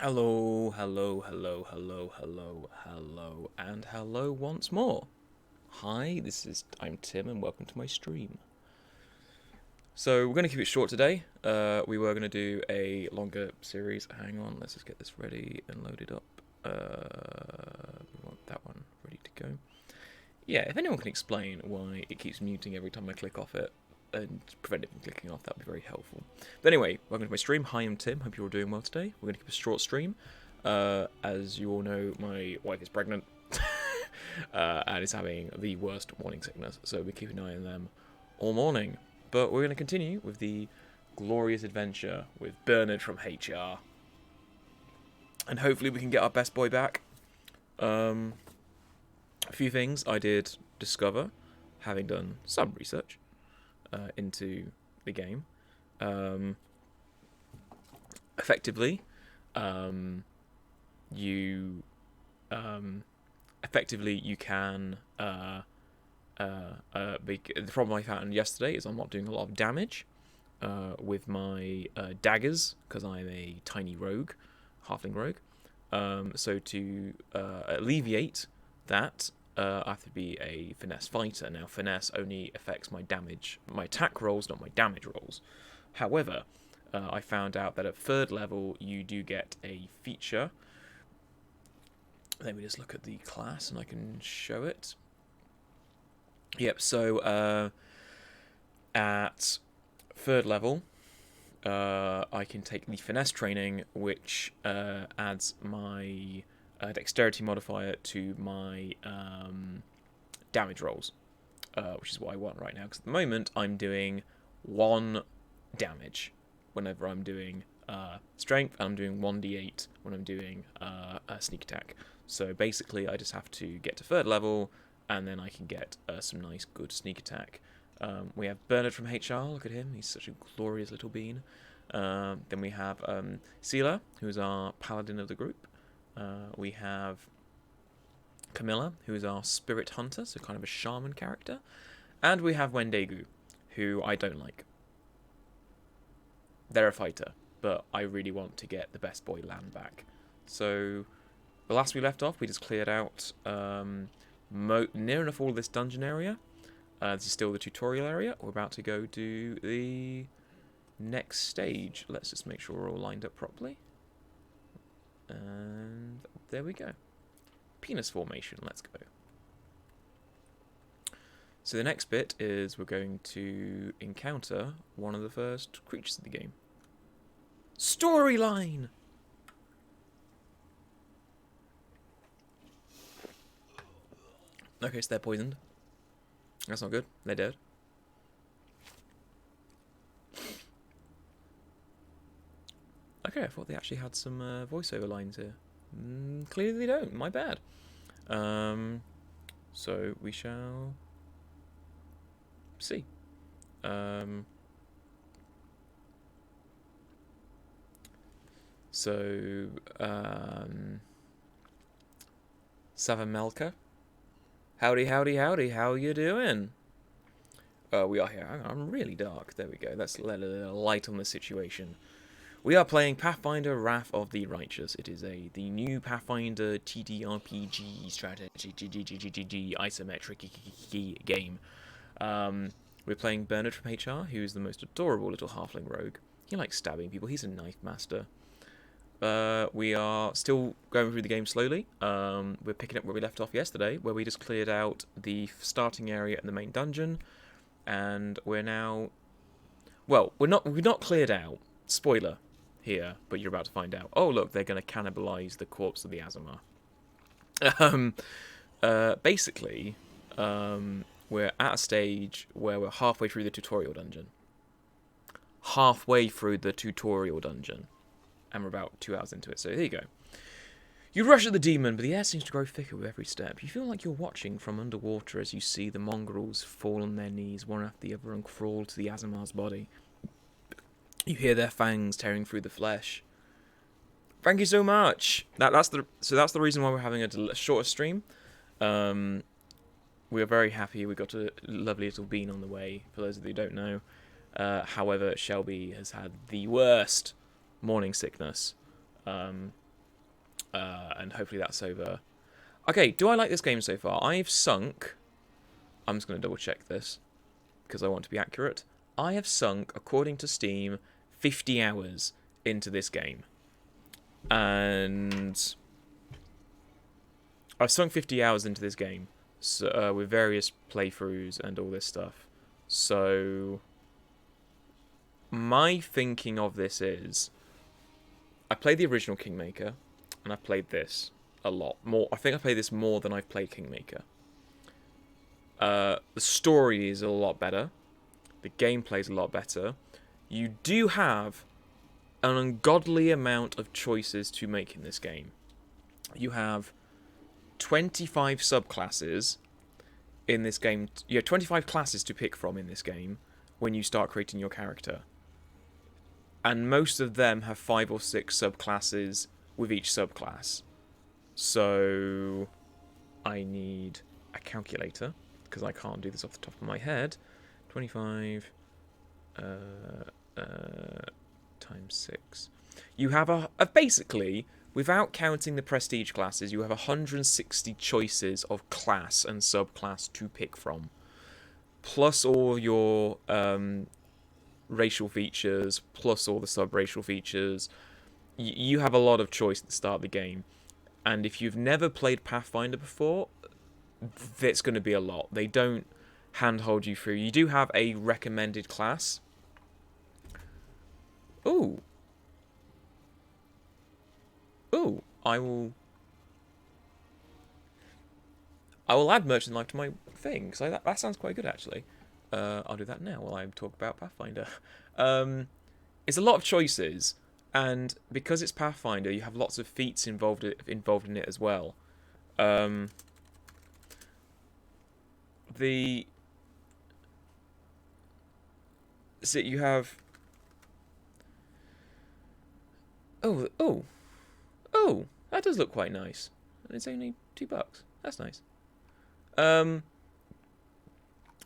Hello, hello, hello, hello, hello, hello, and hello once more. Hi, I'm Tim, and welcome to my stream. So we're going to keep it short today. We were going to do a longer series. Hang on, let's just get this ready and loaded up. We want that one ready to go. Yeah, if anyone can explain why it keeps muting every time I click off it and prevent it from clicking off, that would be very helpful. But anyway, welcome to my stream. Hi, I'm Tim. Hope you're all doing well today. We're going to keep a short stream. As you all know, my wife is pregnant and is having the worst morning sickness, so we're keeping an eye on them all morning. But we're going to continue with the glorious adventure with Bernard from HR. And hopefully we can get our best boy back. A few things I did discover, having done some research into the game. Effectively, you can. The problem I found yesterday is I'm not doing a lot of damage with my daggers because I'm a tiny rogue, halfling rogue. So to alleviate that, I have to be a finesse fighter. Now, finesse only affects my damage, my attack rolls, not my damage rolls. However, I found out that at 3rd level, you do get a feature. Let me just look at the class and I can show it. Yep, so at 3rd level, I can take the finesse training, which adds my dexterity modifier to my damage rolls, which is what I want right now. Because at the moment, I'm doing 1 damage whenever I'm doing strength, and I'm doing 1d8 when I'm doing a sneak attack. So basically, I just have to get to 3rd level, and then I can get some nice, good sneak attack. We have Bernard from HR. Look at him; he's such a glorious little bean. Then we have Sela, who is our paladin of the group. We have Camilla, who is our spirit hunter, so kind of a shaman character. And we have Wendegu, who I don't like. They're a fighter, but I really want to get the best boy Lan back. So the last we left off, we just cleared out near enough all of this dungeon area. This is still the tutorial area. We're about to go do the next stage. Let's just make sure we're all lined up properly. And there we go. Penis formation, let's go. So the next bit is we're going to encounter one of the first creatures of the game. Storyline! Okay, so they're poisoned. That's not good. They're dead. Okay, I thought they actually had some voiceover lines here. Clearly they don't. My bad. So we shall see. Savamelka. Howdy, howdy, howdy. How you doing? We are here. I'm really dark. There we go. Let's let a little light on the situation. We are playing Pathfinder Wrath of the Righteous. It is the new Pathfinder TTRPG strategy isometric game. We're playing Bernard from HR, who's the most adorable little halfling rogue. He likes stabbing people. He's a knife master. We are still going through the game slowly. We're picking up where we left off yesterday, where we just cleared out the starting area and the main dungeon, and we're now... Well, we've not cleared out. Spoiler here, but you're about to find out. Oh, look, they're going to cannibalize the corpse of the Azamar. Basically, we're at a stage where we're halfway through the tutorial dungeon. And we're about 2 hours into it, so there you go. You rush at the demon, but the air seems to grow thicker with every step. You feel like you're watching from underwater as you see the mongrels fall on their knees, one after the other, and crawl to the Azamar's body. You hear their fangs tearing through the flesh. Thank you so much. That's the reason why we're having a shorter stream. We are very happy. We got a lovely little bean on the way. For those of you who don't know, however, Shelby has had the worst morning sickness. and hopefully that's over. Okay, do I like this game so far? I've sunk... I'm just going to double check this, because I want to be accurate. I have sunk, according to Steam, 50 hours into this game. And I've sunk 50 hours into this game, so, with various playthroughs and all this stuff. So my thinking of this is, I played the original Kingmaker, and I played this a lot more. I think I played this more than I've played Kingmaker. The story is a lot better. The gameplay is a lot better. You do have an ungodly amount of choices to make in this game. You have 25 subclasses in this game. You have 25 classes to pick from in this game when you start creating your character. And most of them have 5 or 6 subclasses with each subclass. So I need a calculator, because I can't do this off the top of my head. 25 times 6. You have a basically, without counting the prestige classes, you have 160 choices of class and subclass to pick from, plus all your racial features, plus all the sub-racial features. You have a lot of choice at the start of the game, and if you've never played Pathfinder before, that's going to be a lot. They don't handhold you through. You do have a recommended class. Ooh. I will add Merchant Life to my thing, because that sounds quite good, actually. I'll do that now while I talk about Pathfinder. It's a lot of choices, and because it's Pathfinder, you have lots of feats involved in it as well. So you have... Oh, that does look quite nice. It's only $2. That's nice.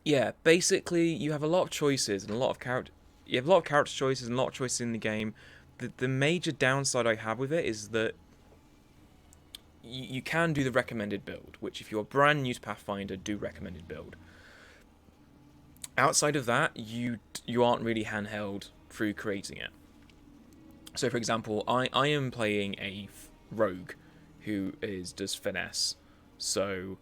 Yeah, basically you have a lot of choices and a lot of character. You have a lot of character choices and a lot of choices in the game. The major downside I have with it is that you can do the recommended build, which if you're brand new to Pathfinder, do recommended build. Outside of that, you aren't really handheld through creating it. So, for example, I am playing a rogue who does finesse. So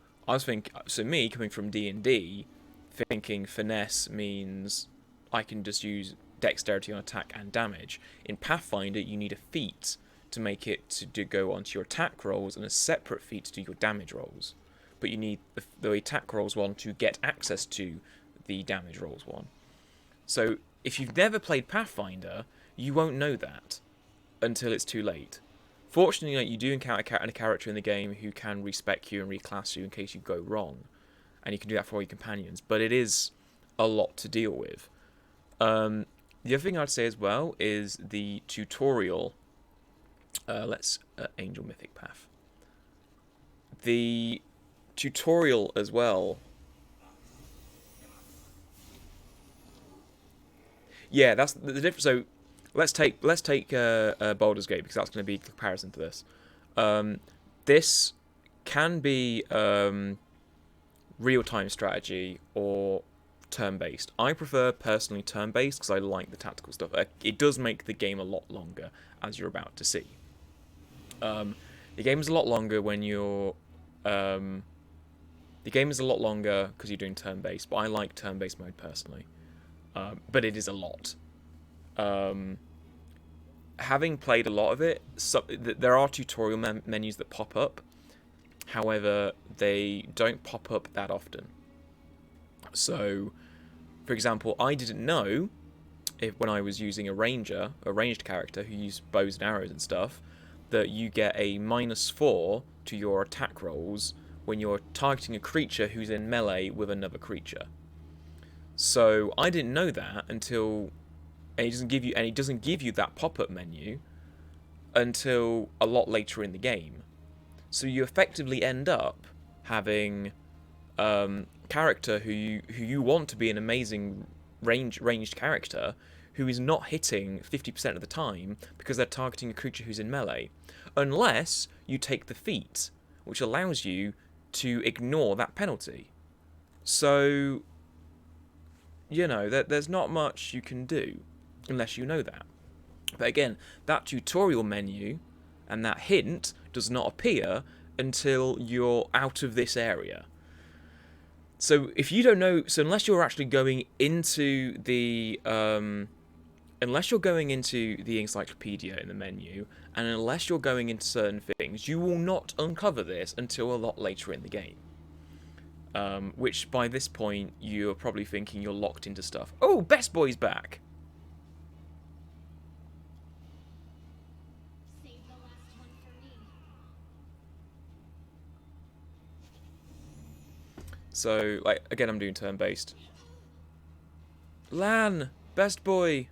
me coming from D&D, thinking finesse means I can just use dexterity on attack and damage. In Pathfinder, you need a feat to make it to go onto your attack rolls and a separate feat to do your damage rolls. But you need the attack rolls one to get access to the damage rolls one. So if you've never played Pathfinder, you won't know that until it's too late. Fortunately, you do encounter a character in the game who can respec you and reclass you in case you go wrong, and you can do that for all your companions, but it is a lot to deal with. The other thing I'd say as well is the tutorial. Let's Angel Mythic Path. The tutorial as well. Yeah, that's the difference. So let's take Baldur's Gate, because that's going to be a comparison to this. This can be real-time strategy or turn-based. I prefer personally turn-based because I like the tactical stuff. It does make the game a lot longer, as you're about to see. The game is a lot longer when you're... the game is a lot longer because you're doing turn-based, but I like turn-based mode personally. But it is a lot. Having played a lot of it, there are tutorial menus that pop up. However, they don't pop up that often. So, for example, I didn't know when I was using a ranged character who used bows and arrows and stuff, that you get a -4 to your attack rolls when you're targeting a creature who's in melee with another creature. So I didn't know that until, and it doesn't give you that pop-up menu until a lot later in the game. So you effectively end up having character who you want to be an amazing ranged character, who is not hitting 50% of the time because they're targeting a creature who's in melee. Unless you take the feat, which allows you to ignore that penalty. So, you know, there's not much you can do unless you know that. But again, that tutorial menu and that hint does not appear until you're out of this area. So if you don't know, so unless you're actually going into the encyclopedia in the menu, and unless you're going into certain things, you will not uncover this until a lot later in the game. Which by this point you're probably thinking you're locked into stuff. Oh, Best Boy's back. So, like, again, I'm doing turn-based. Lan! Best boy!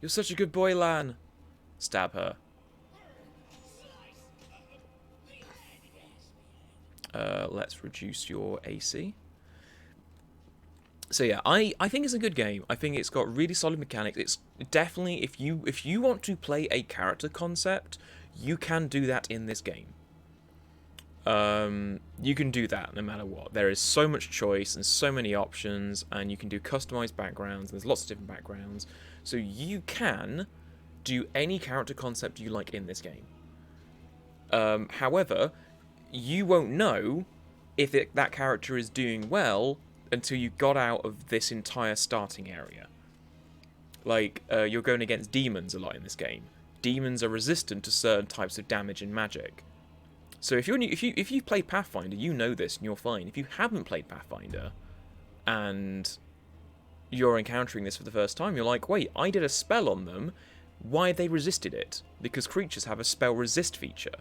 You're such a good boy, Lan! Stab her. Let's reduce your AC. So yeah, I think it's a good game. I think it's got really solid mechanics. It's definitely, if you want to play a character concept, you can do that in this game. You can do that no matter what. There is so much choice and so many options, and you can do customized backgrounds. There's lots of different backgrounds, so you can do any character concept you like in this game. However, you won't know if that character is doing well until you got out of this entire starting area. Like, you're going against demons a lot in this game. Demons are resistant to certain types of damage and magic. So if you've played Pathfinder, you know this and you're fine. If you haven't played Pathfinder and you're encountering this for the first time, you're like, wait, I did a spell on them. Why they resisted it? Because creatures have a spell resist feature.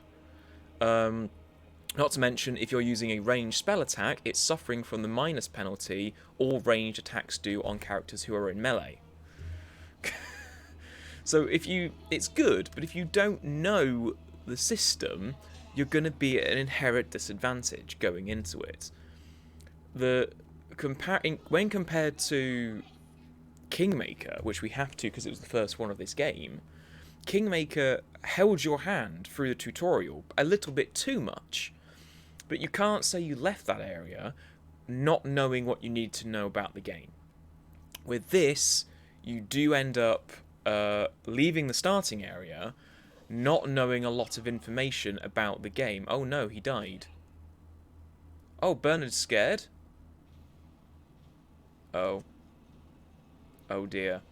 Not to mention, if you're using a ranged spell attack, it's suffering from the minus penalty all ranged attacks do on characters who are in melee. So it's good, but if you don't know the system, you're going to be at an inherent disadvantage going into it. When compared to Kingmaker, which we have to because it was the first one of this game, Kingmaker held your hand through the tutorial a little bit too much. But you can't say you left that area not knowing what you need to know about the game. With this, you do end up leaving the starting area not knowing a lot of information about the game. Oh no, he died. Oh, Bernard's scared? Oh. Oh dear.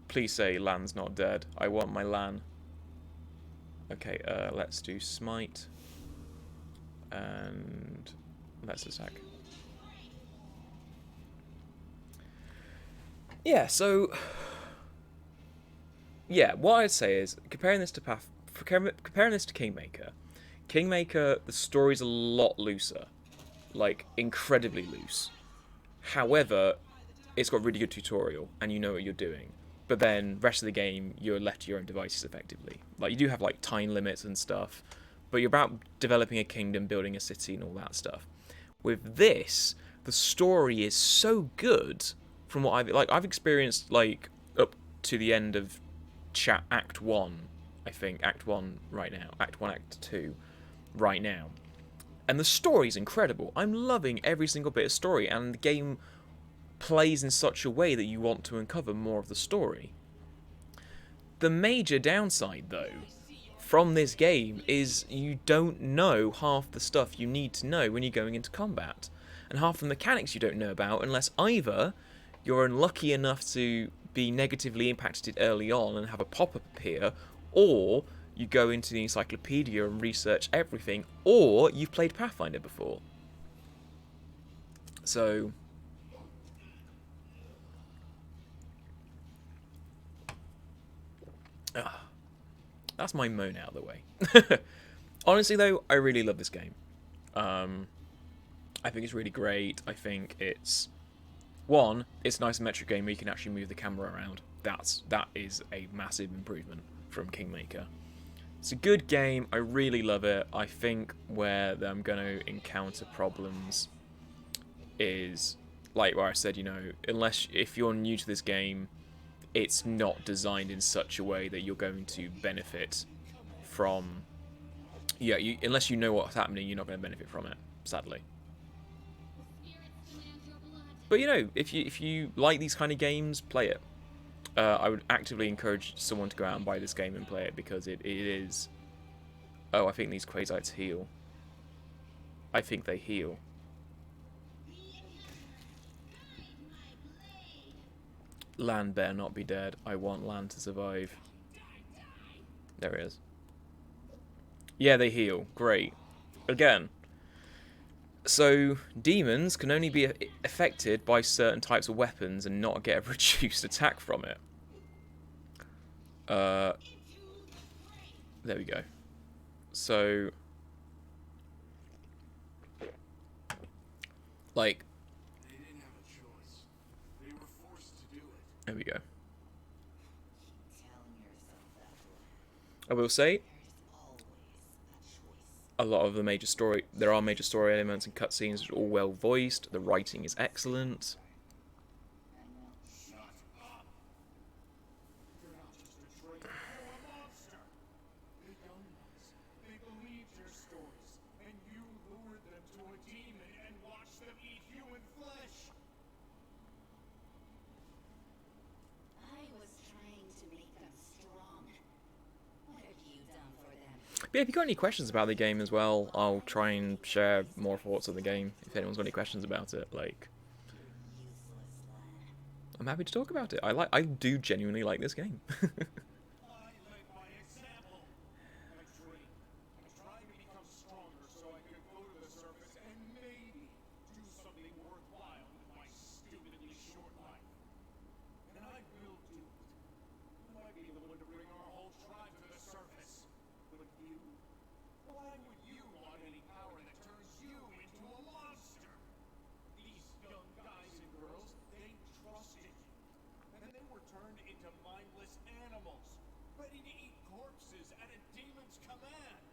Please say Lan's not dead. I want my Lan. Okay, let's do smite. And let's attack. Yeah, so yeah, what I'd say is comparing this to Kingmaker. Kingmaker, the story's a lot looser, like incredibly loose. However, it's got really good tutorial and you know what you're doing. But then rest of the game, you're left to your own devices effectively. Like you do have like time limits and stuff, but you're about developing a kingdom, building a city, and all that stuff. With this, the story is so good from what I've experienced like up to the end of Act 1, I think. Act 1 right now. Act 1, Act 2 right now. And the story's incredible. I'm loving every single bit of story, and the game plays in such a way that you want to uncover more of the story. The major downside, though, from this game is you don't know half the stuff you need to know when you're going into combat. And half the mechanics you don't know about unless either you're unlucky enough to be negatively impacted early on and have a pop-up appear, or you go into the encyclopedia and research everything, or you've played Pathfinder before. So that's my moan out of the way. Honestly though, I really love this game. I think it's really great. I think it's it's an isometric game where you can actually move the camera around. That is a massive improvement from Kingmaker. It's a good game. I really love it. I think where I'm going to encounter problems is, like where I said, if you're new to this game, it's not designed in such a way that you're going to benefit from. Yeah, unless you know what's happening, you're not going to benefit from it, sadly. But you know, if you like these kind of games, play it. I would actively encourage someone to go out and buy this game and play it, because it is. Oh, I think these Quasites heal. I think they heal. Lan better not be dead. I want Lan to survive. There it is. Yeah, they heal. Great. Again. So, demons can only be affected by certain types of weapons and not get a reduced attack from it. There we go. So, like, they didn't have a choice. They were forced to do it. There we go. I will say, a lot of the major story, there are major story elements and cutscenes which are all well voiced. The writing is excellent. Shut up! You're not just a traitor, you're a monster! The young ones, they believed your stories, and you lured them to a demon and watched them eat human flesh! I was trying to make them strong. What have you done for them? But yeah, if you've got any questions about the game as well, I'll try and share more thoughts on the game. If anyone's got any questions about it, like, I'm happy to talk about it. I do genuinely like this game. I led by example. I trained. I tried to become stronger so I could go to the surface and maybe do something worthwhile with my stupidly short life. And I will do it. I might be the one to bring our whole tribe to the surface. But you? Why would you want any power that turns you into a monster? These young guys and girls, they trusted you. And they were turned into mindless animals, ready to eat corpses at a demon's command.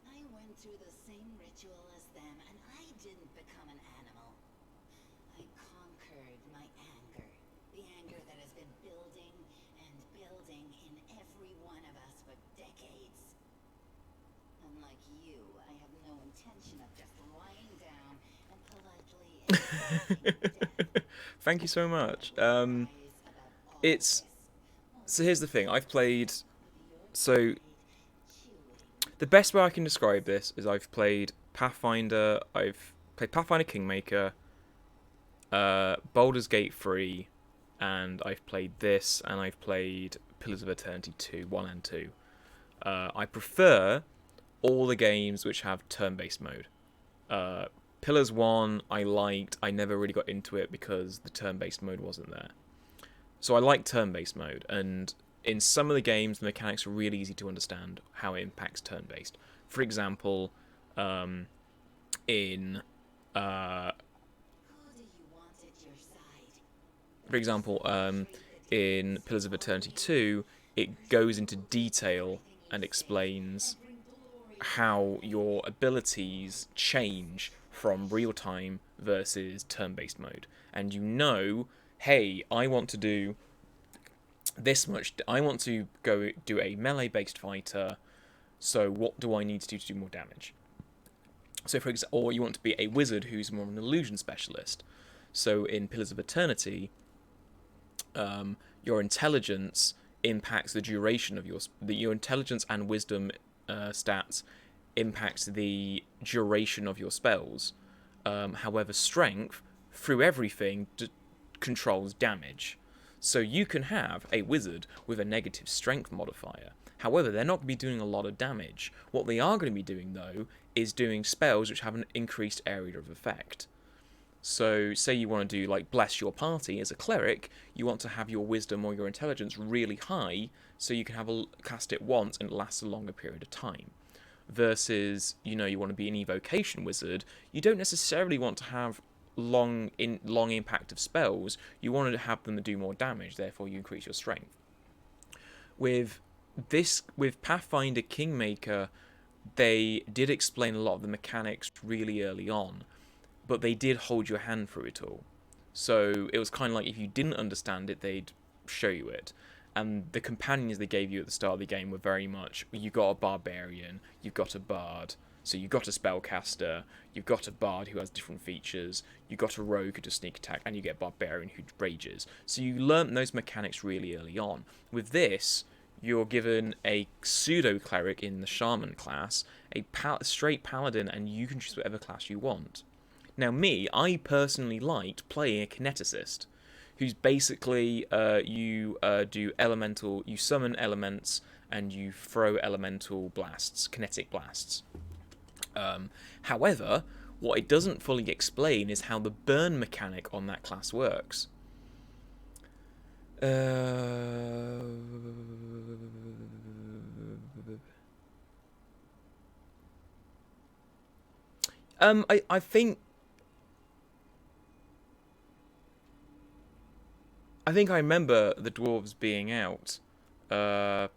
I went through the same ritual as them, and I didn't become an animal. I conquered my anger. The anger that has been building and building in every one of us for decades. Unlike you, I have no intention of just lying down and politely accepting death. Thank you so much. Lies about all It's this. so here's the thing. I've played. So Chewing. the best way I can describe this is I've played Pathfinder. I've played Pathfinder Kingmaker, Baldur's Gate 3, and I've played this, and I've played Pillars of Eternity 2, 1 and 2. I prefer all the games which have turn-based mode. Pillars 1 I liked. I never really got into it because the turn-based mode wasn't there. So I like turn-based mode, and in some of the games the mechanics are really easy to understand how it impacts turn-based. For example, in Who do you want at your side? for example, in Pillars of Eternity 2, it goes into detail and explains how your abilities change from real time versus turn-based mode. And you know, hey, I want to do this much. I want to go do a melee-based fighter. So what do I need to do more damage? So for example, or you want to be a wizard who's more of an illusion specialist. So in Pillars of Eternity, your intelligence impacts the duration of your intelligence and wisdom stats impacts the duration of your spells. However, strength through everything controls damage. So you can have a wizard with a negative strength modifier. However, they're not going to be doing a lot of damage. What they are going to be doing, though, is doing spells which have an increased area of effect. So, say you want to do, like, Bless Your Party as a cleric, you want to have your wisdom or your intelligence really high, so you can cast it once and it lasts a longer period of time. Versus, you want to be an evocation wizard, you don't necessarily want to have long impact of spells, you want to have them do more damage, therefore you increase your strength. With Pathfinder Kingmaker, they did explain a lot of the mechanics really early on, but they did hold your hand through it all. So it was kind of like if you didn't understand it, they'd show you it. And the companions they gave you at the start of the game were very much, you've got a barbarian, you've got a bard, so you've got a spellcaster, you've got a bard who has different features, you've got a rogue who does sneak attack, and you get a barbarian who rages. So you learnt those mechanics really early on. With this, you're given a pseudo-cleric in the shaman class, a straight paladin, and you can choose whatever class you want. Now me, I personally liked playing a kineticist, who's basically you summon elements and you throw elemental blasts, kinetic blasts. However, what it doesn't fully explain is how the burn mechanic on that class works. I think I remember the dwarves being out. I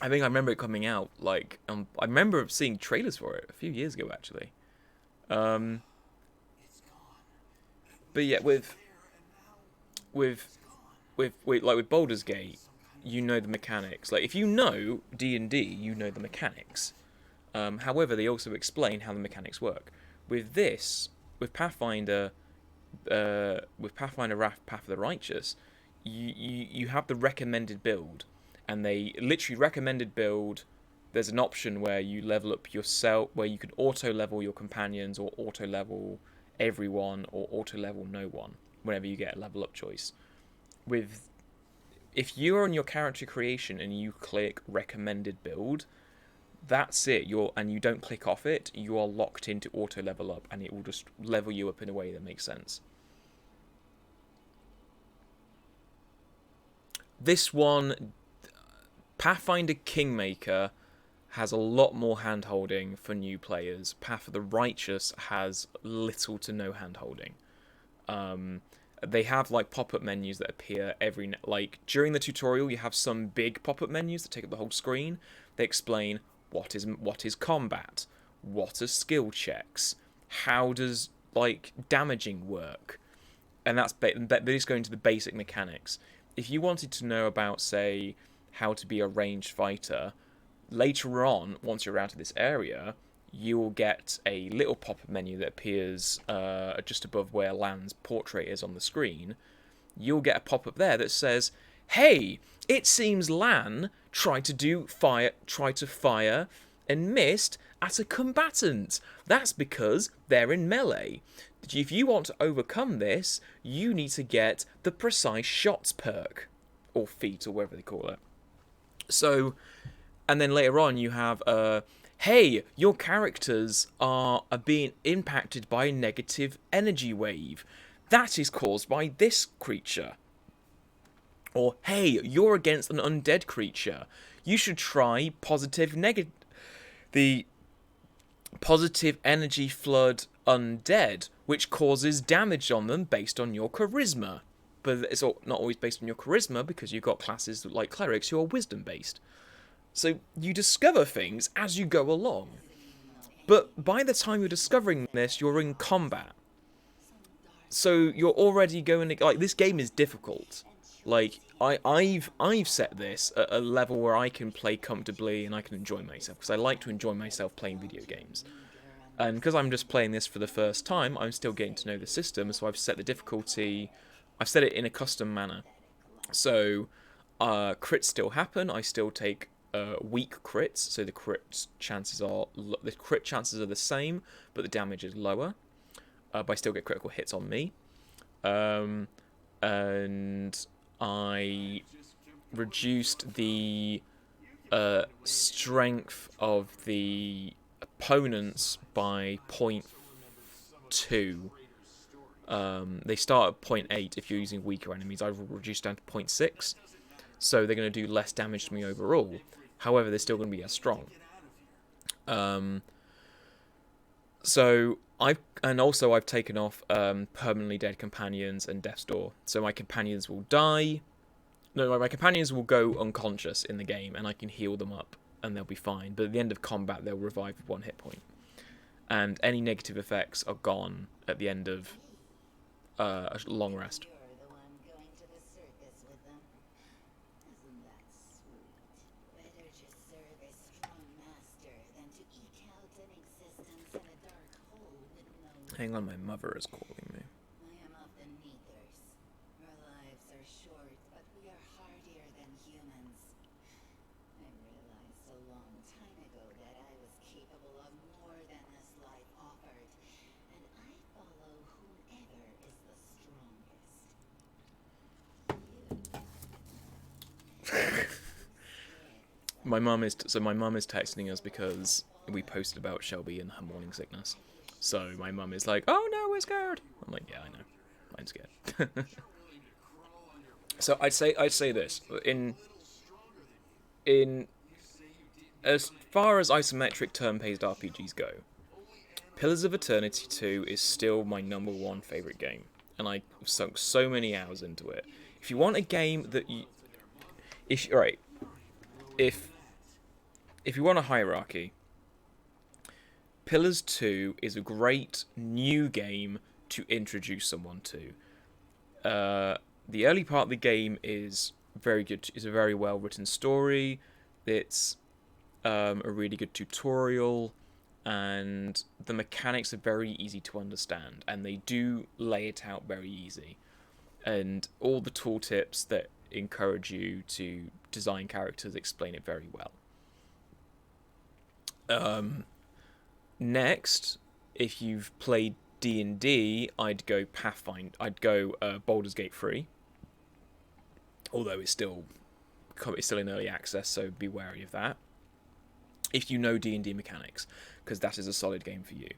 think I remember it coming out. Like, I remember seeing trailers for it a few years ago, actually. But yeah, with Baldur's Gate, you know the mechanics. Like, if you know D&D, you know the mechanics. However, they also explain how the mechanics work. With this, with Pathfinder Wrath Path of the Righteous, you have the recommended build, and they literally recommended build. There's an option where you level up yourself, where you can auto level your companions, or auto level everyone, or auto level no one, whenever you get a level up choice. If you're on your character creation and you click recommended build, that's it. And you don't click off it, you are locked into auto level up, and it will just level you up in a way that makes sense. This one, Pathfinder Kingmaker, has a lot more hand-holding for new players. Path of the Righteous has little to no hand-holding. They have like pop-up menus that appear during the tutorial. You have some big pop-up menus that take up the whole screen. They explain what is combat, what are skill checks, how does damaging work, and that is going to the basic mechanics. If you wanted to know about, say, how to be a ranged fighter, later on, once you're out of this area, you will get a little pop-up menu that appears just above where Lan's portrait is on the screen. You'll get a pop-up there that says, "Hey, it seems Lan tried to fire and missed at a combatant. That's because they're in melee. If you want to overcome this, you need to get the precise shots perk," or feat, or whatever they call it. So, and then later on you have, "Hey, your characters are being impacted by a negative energy wave. That is caused by this creature." Or, "Hey, you're against an undead creature. You should try the positive energy flood undead, which causes damage on them based on your charisma." But it's not always based on your charisma, because you've got classes like clerics who are wisdom based. So you discover things as you go along. But by the time you're discovering this, you're in combat. So you're already going to, this game is difficult. I've set this at a level where I can play comfortably and I can enjoy myself, because I like to enjoy myself playing video games. And because I'm just playing this for the first time, I'm still getting to know the system, so I've set the difficulty, I've set it in a custom manner. So crits still happen, I still take weak crits, so the crit chances are the same, but the damage is lower. But I still get critical hits on me. And I reduced the strength of the opponents by 0.2. They start at 0.8 if you're using weaker enemies. I've reduced down to 0.6, so they're going to do less damage to me overall. However, they're still going to be as strong. So I've taken off permanently dead companions and death's door. So my companions will die. No, my companions will go unconscious in the game, and I can heal them up, and they'll be fine. But at the end of combat, they'll revive with 1 hit point, and any negative effects are gone at the end of a long rest. You're the one going to the circus with them. Isn't that sweet? Better to serve a strong master than to eke out an existence in a dark hole with no... Hang on, my mother is calling me. I am of the Neathers. Our lives are short, but we are hardier than humans. I realized a long time ago that I was capable of more than this life offered, and I follow whomever is the strongest. My mum is texting us because we posted about Shelby and her morning sickness. So my mum is like, "Oh no, we're scared." I'm like, "Yeah, I know. I'm scared." So I'd say this in as far as isometric turn-based RPGs go, Pillars of Eternity 2 is still my #1 favorite game, and I sunk so many hours into it. If you want a game that you, if you want a hierarchy, Pillars 2 is a great new game to introduce someone to. The early part of the game is very good. It's a very well written story. It's a really good tutorial, and the mechanics are very easy to understand, and they do lay it out very easy. And all the tooltips that encourage you to design characters explain it very well. Next, if you've played D&D, I'd go Pathfinder. I'd go Baldur's Gate 3. Although it's still in early access, so be wary of that. If you know D&D mechanics, because that is a solid game for you.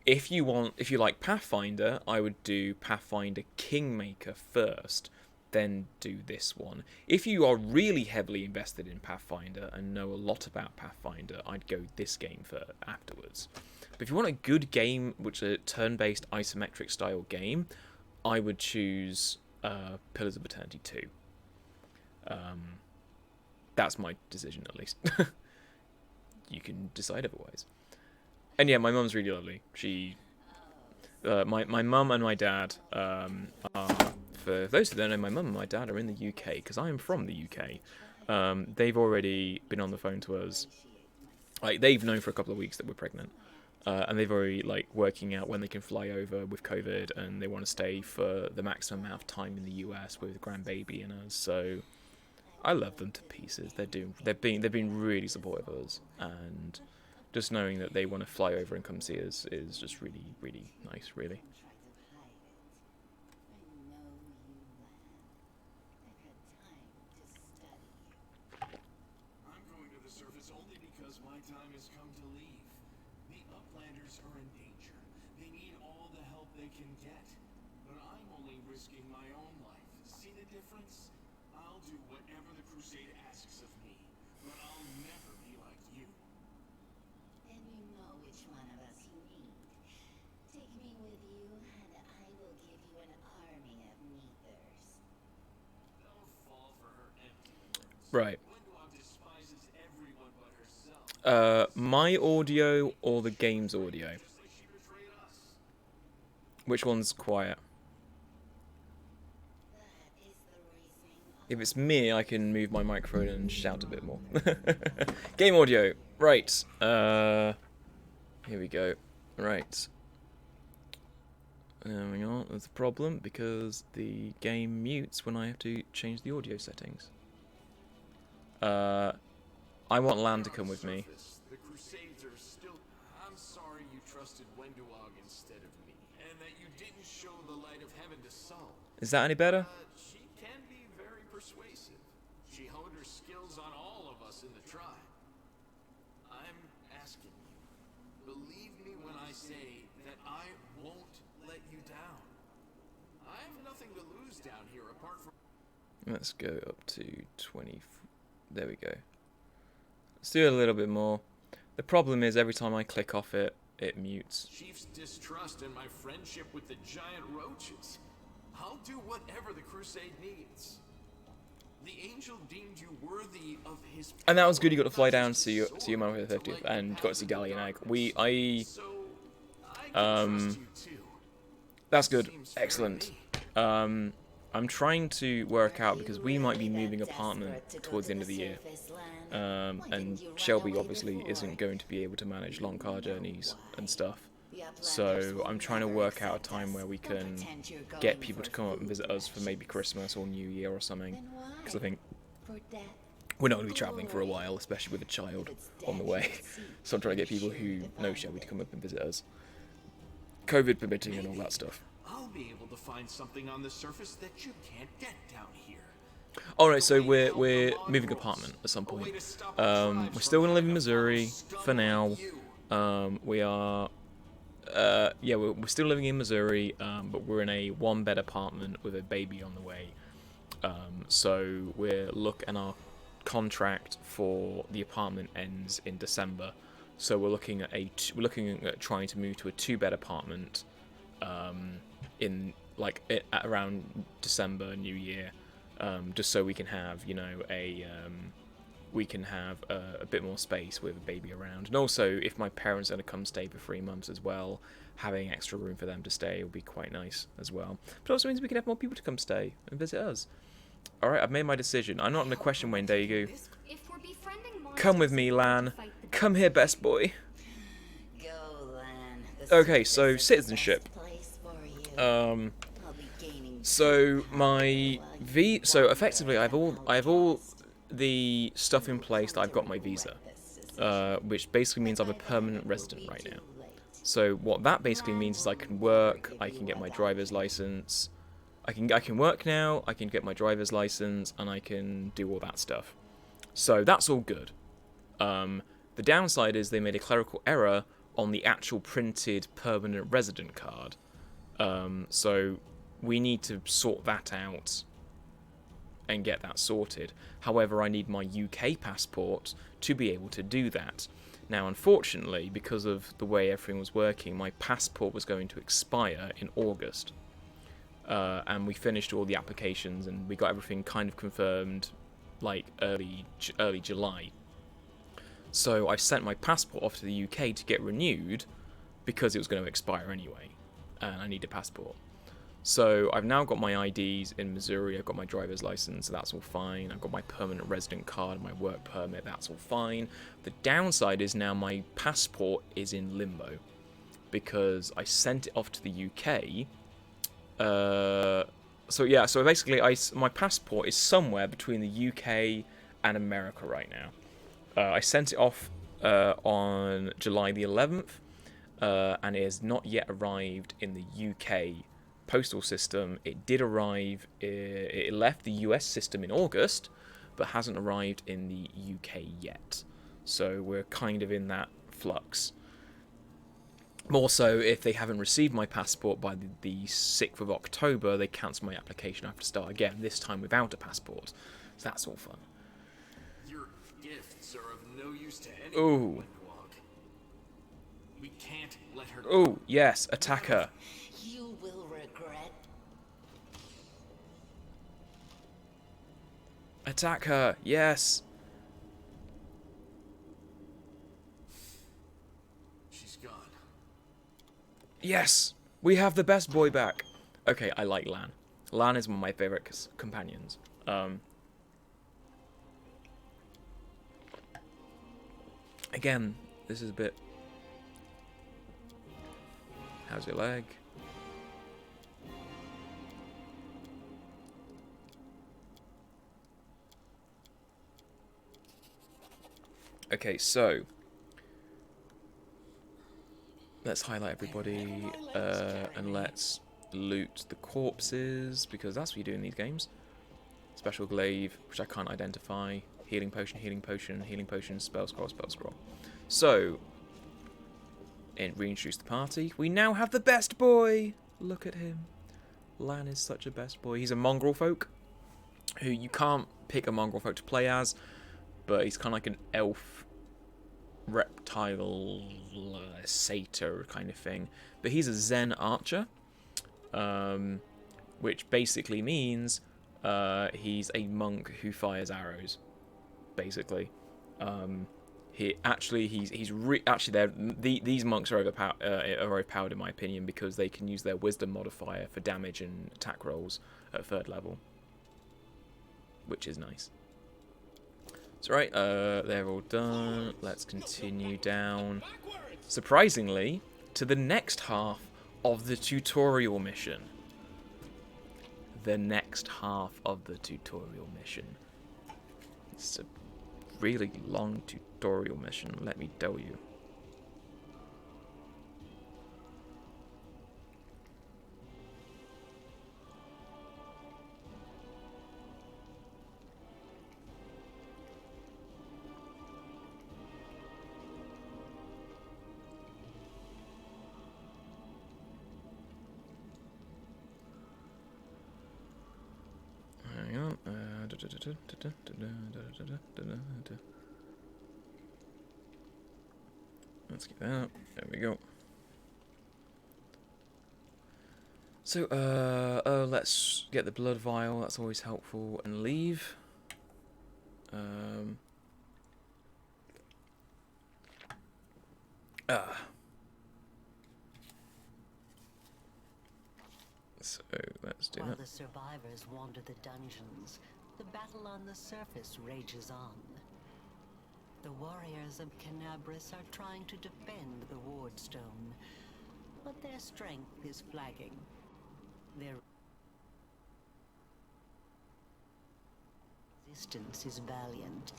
If you like Pathfinder, I would do Pathfinder Kingmaker first, then do this one. If you are really heavily invested in Pathfinder and know a lot about Pathfinder, I'd go this game for afterwards. But if you want a good game, which is a turn-based isometric style game, I would choose Pillars of Eternity 2. That's my decision, at least. You can decide otherwise. And yeah, my mum's really lovely. She, my mum and my dad are... For those who don't know, my mum and my dad are in the UK, because I am from the UK. They've already been on the phone to us. Like, they've known for a couple of weeks that we're pregnant. And they've already, working out when they can fly over with COVID, and they want to stay for the maximum amount of time in the US with grandbaby and us. So I love them to pieces. They've been really supportive of us, and just knowing that they want to fly over and come see us is just really, really nice, really. I'm going to the surface only because my time has come to leave. The Uplanders are in danger. They need all the help they can get. But I'm only risking my own life. See the difference? I'll do whatever the Crusade asks of me, but I'll never be like you. Then you know which one of us you need. Take me with you, and I will give you an army of Neathers. Don't fall for her empty words. Right. Wendell despises everyone but herself. My audio or the game's audio? Just like she betrayed us. Which one's quiet? That is the reasoning of If it's me, I can move my microphone and shout a bit more. Game audio. Right. Here we go. Right. Hang on. There's a problem because the game mutes when I have to change the audio settings. I want Lan to come with me. The Crusades are still... I'm sorry you trusted Wenduog instead of me, and that you didn't show the light of heaven to Saul. Is that any better? She can be very persuasive. She honed her skills on all of us in the tribe. I'm asking you, believe me when I say that I won't let you down. I have nothing to lose down here apart from... Let's go up to 20. There we go. Let's do a little bit more. The problem is every time I click off it, it mutes. Chief's distrust and my friendship with the giant roaches. I'll do whatever the Crusade needs. The angel deemed you worthy of his... And that was good. You got to fly down to see your mum for the 50th, and got to see Gallia and Egg. So, I can trust you too. That's good. Seems fair to Excellent. me. I'm trying to work out because Are we you might be really moving that apartment desperate to go towards to the end of the year. surface, Lan? Why And didn't you run Shelby away obviously before? isn't going to be able to manage long car journeys and stuff. The Uplanders So will I'm trying to never work out a accept time us. where we Don't can pretend you're get going people to for come up and food visit us for maybe rations. Christmas or New Year or something. Then why? Because I think For death. we're not going to be travelling for a while, especially with a child on the way. So I'm trying to get people who know Shelby to come up and visit us. COVID permitting and all that stuff. I'll be able to find something on the surface that you can't get down here. Alright, so we're moving apartment at some point. We're still going to live in Missouri for now. We are... yeah, we're still living in Missouri, but we're in a one-bed apartment with a baby on the way. So and our contract for the apartment ends in December. So we're looking at trying to move to a two-bed apartment, at around December, New Year, just so we can have a bit more space with a baby around. And also, if my parents are going to come stay for 3 months as well, having extra room for them to stay would be quite nice as well. But it also means we can have more people to come stay and visit us. Alright, I've made my decision. I'm not going to question Wayne Daegu. If we're befriending Come with me, Lan. Come here, best boy. Go, Lan. The Okay, surface so is the citizenship. best place for you. Um, I'll be gaining so my so effectively I have all the stuff in place that I've got my visa, which basically means I'm a permanent resident right now. So what that basically means is I can work, I can get my driver's license, I can work now, I can get my driver's license, and I can do all that stuff. So that's all good. The downside is they made a clerical error on the actual printed permanent resident card. So we need to sort that out and get that sorted. However, I need my UK passport to be able to do that. Now, unfortunately, because of the way everything was working, my passport was going to expire in August. And we finished all the applications and we got everything kind of confirmed like early July. So I sent my passport off to the UK to get renewed because it was going to expire anyway, and I need a passport. So I've now got my IDs in Missouri, I've got my driver's license, so that's all fine. I've got my permanent resident card, my work permit, that's all fine. The downside is now my passport is in limbo because I sent it off to the UK. So basically my passport is somewhere between the UK and America right now. I sent it off on July the 11th, and it has not yet arrived in the UK postal system. It did arrive, it left the US system in August, but hasn't arrived in the UK yet. So we're kind of in that flux. More so, if they haven't received my passport by the 6th of October, they cancel my application. I have to start again, this time without a passport. So that's all fun. Your gifts are of no use to anyone. Ooh. Windwalk. We can't let her. Oh, yes, attack her. You will regret. Attack her, yes. She's gone. Yes, we have the best boy back. Okay, I like Lan. Lan is one of my favorite companions. Again, this is a bit... How's your leg? Okay, so... Let's highlight everybody, and let's loot the corpses, because that's what you do in these games. Special glaive, which I can't identify. Healing potion, healing potion, healing potion, spell scroll, spell scroll. So, reintroduce the party. We now have the best boy! Look at him. Lan is such a best boy. He's a mongrel folk, who you can't pick a mongrel folk to play as, but he's kind of like an elf reptile satyr kind of thing, but he's a Zen archer, which basically means he's a monk who fires arrows, basically. These monks are overpowered in my opinion because they can use their wisdom modifier for damage and attack rolls at 3rd level, which is nice. So right, they're all done. Let's continue down, surprisingly, to the next half of the tutorial mission. The next half of the tutorial mission. It's a really long tutorial mission, let me tell you. Hang on. Let's get that up. There we go. So, let's get the blood vial. That's always helpful. And leave. So, let's do While that. the survivors wander the dungeons, the battle on the surface rages on. The warriors of Canabris are trying to defend the Wardstone, but their strength is flagging. Their resistance is valiant.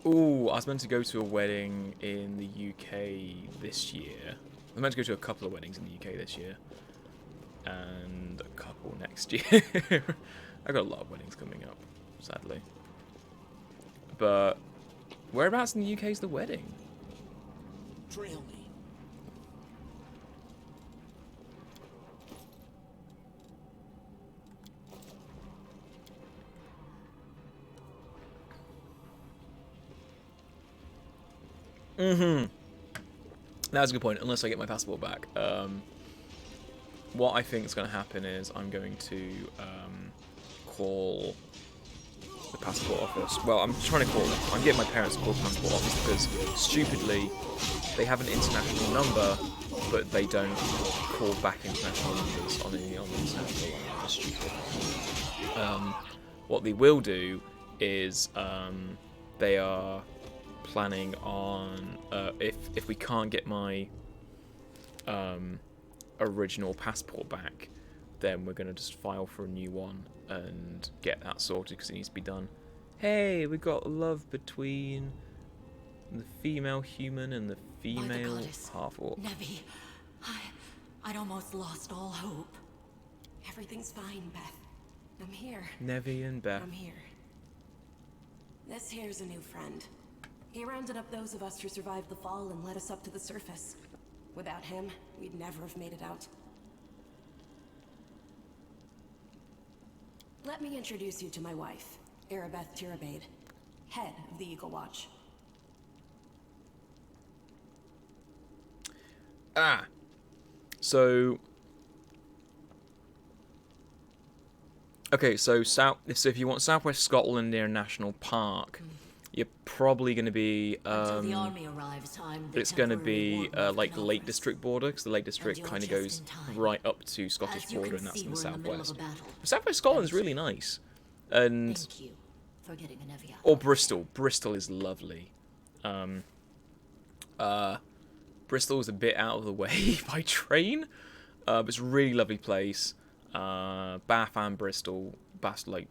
Ooh, I was meant to go to a wedding in the UK this year. I was meant to go to a couple of weddings in the UK this year. And a couple next year. I got a lot of weddings coming up, sadly. But whereabouts in the UK is the wedding? Trail me. That's a good point, unless I get my passport back. What I think is going to happen is I'm going to call the passport office. Well, I'm trying to call them. I'm getting my parents to call the passport office because, stupidly, they have an international number, but they don't call back international numbers on the international line. That's stupid. What they will do is they are planning on if we can't get my original passport back, then we're going to just file for a new one and get that sorted because it needs to be done. Hey, we got love between the female human and the female half-orc. Nevi, I'd almost lost all hope. Everything's fine, Beth. I'm here. Nevi and Beth. I'm here. This here's a new friend. He rounded up those of us who survived the fall and led us up to the surface. Without him, we'd never have made it out. Let me introduce you to my wife, Erebeth Tirabade, head of the Eagle Watch. So okay, so if you want Southwest Scotland near a national park, you're probably going to be Until the army arrives, I'm the it's going to temporary be warden of like the Lake Canopus. District border, because the Lake District you're kind of just goes in time. right up to Scottish As you border, can and that's see, in the we're in the middle of southwest. a battle. Southwest Scotland's really nice, and Thank you for getting Anevia. or Bristol. Bristol is lovely. Bristol is a bit out of the way by train, but it's a really lovely place. Bath and Bristol, Bath like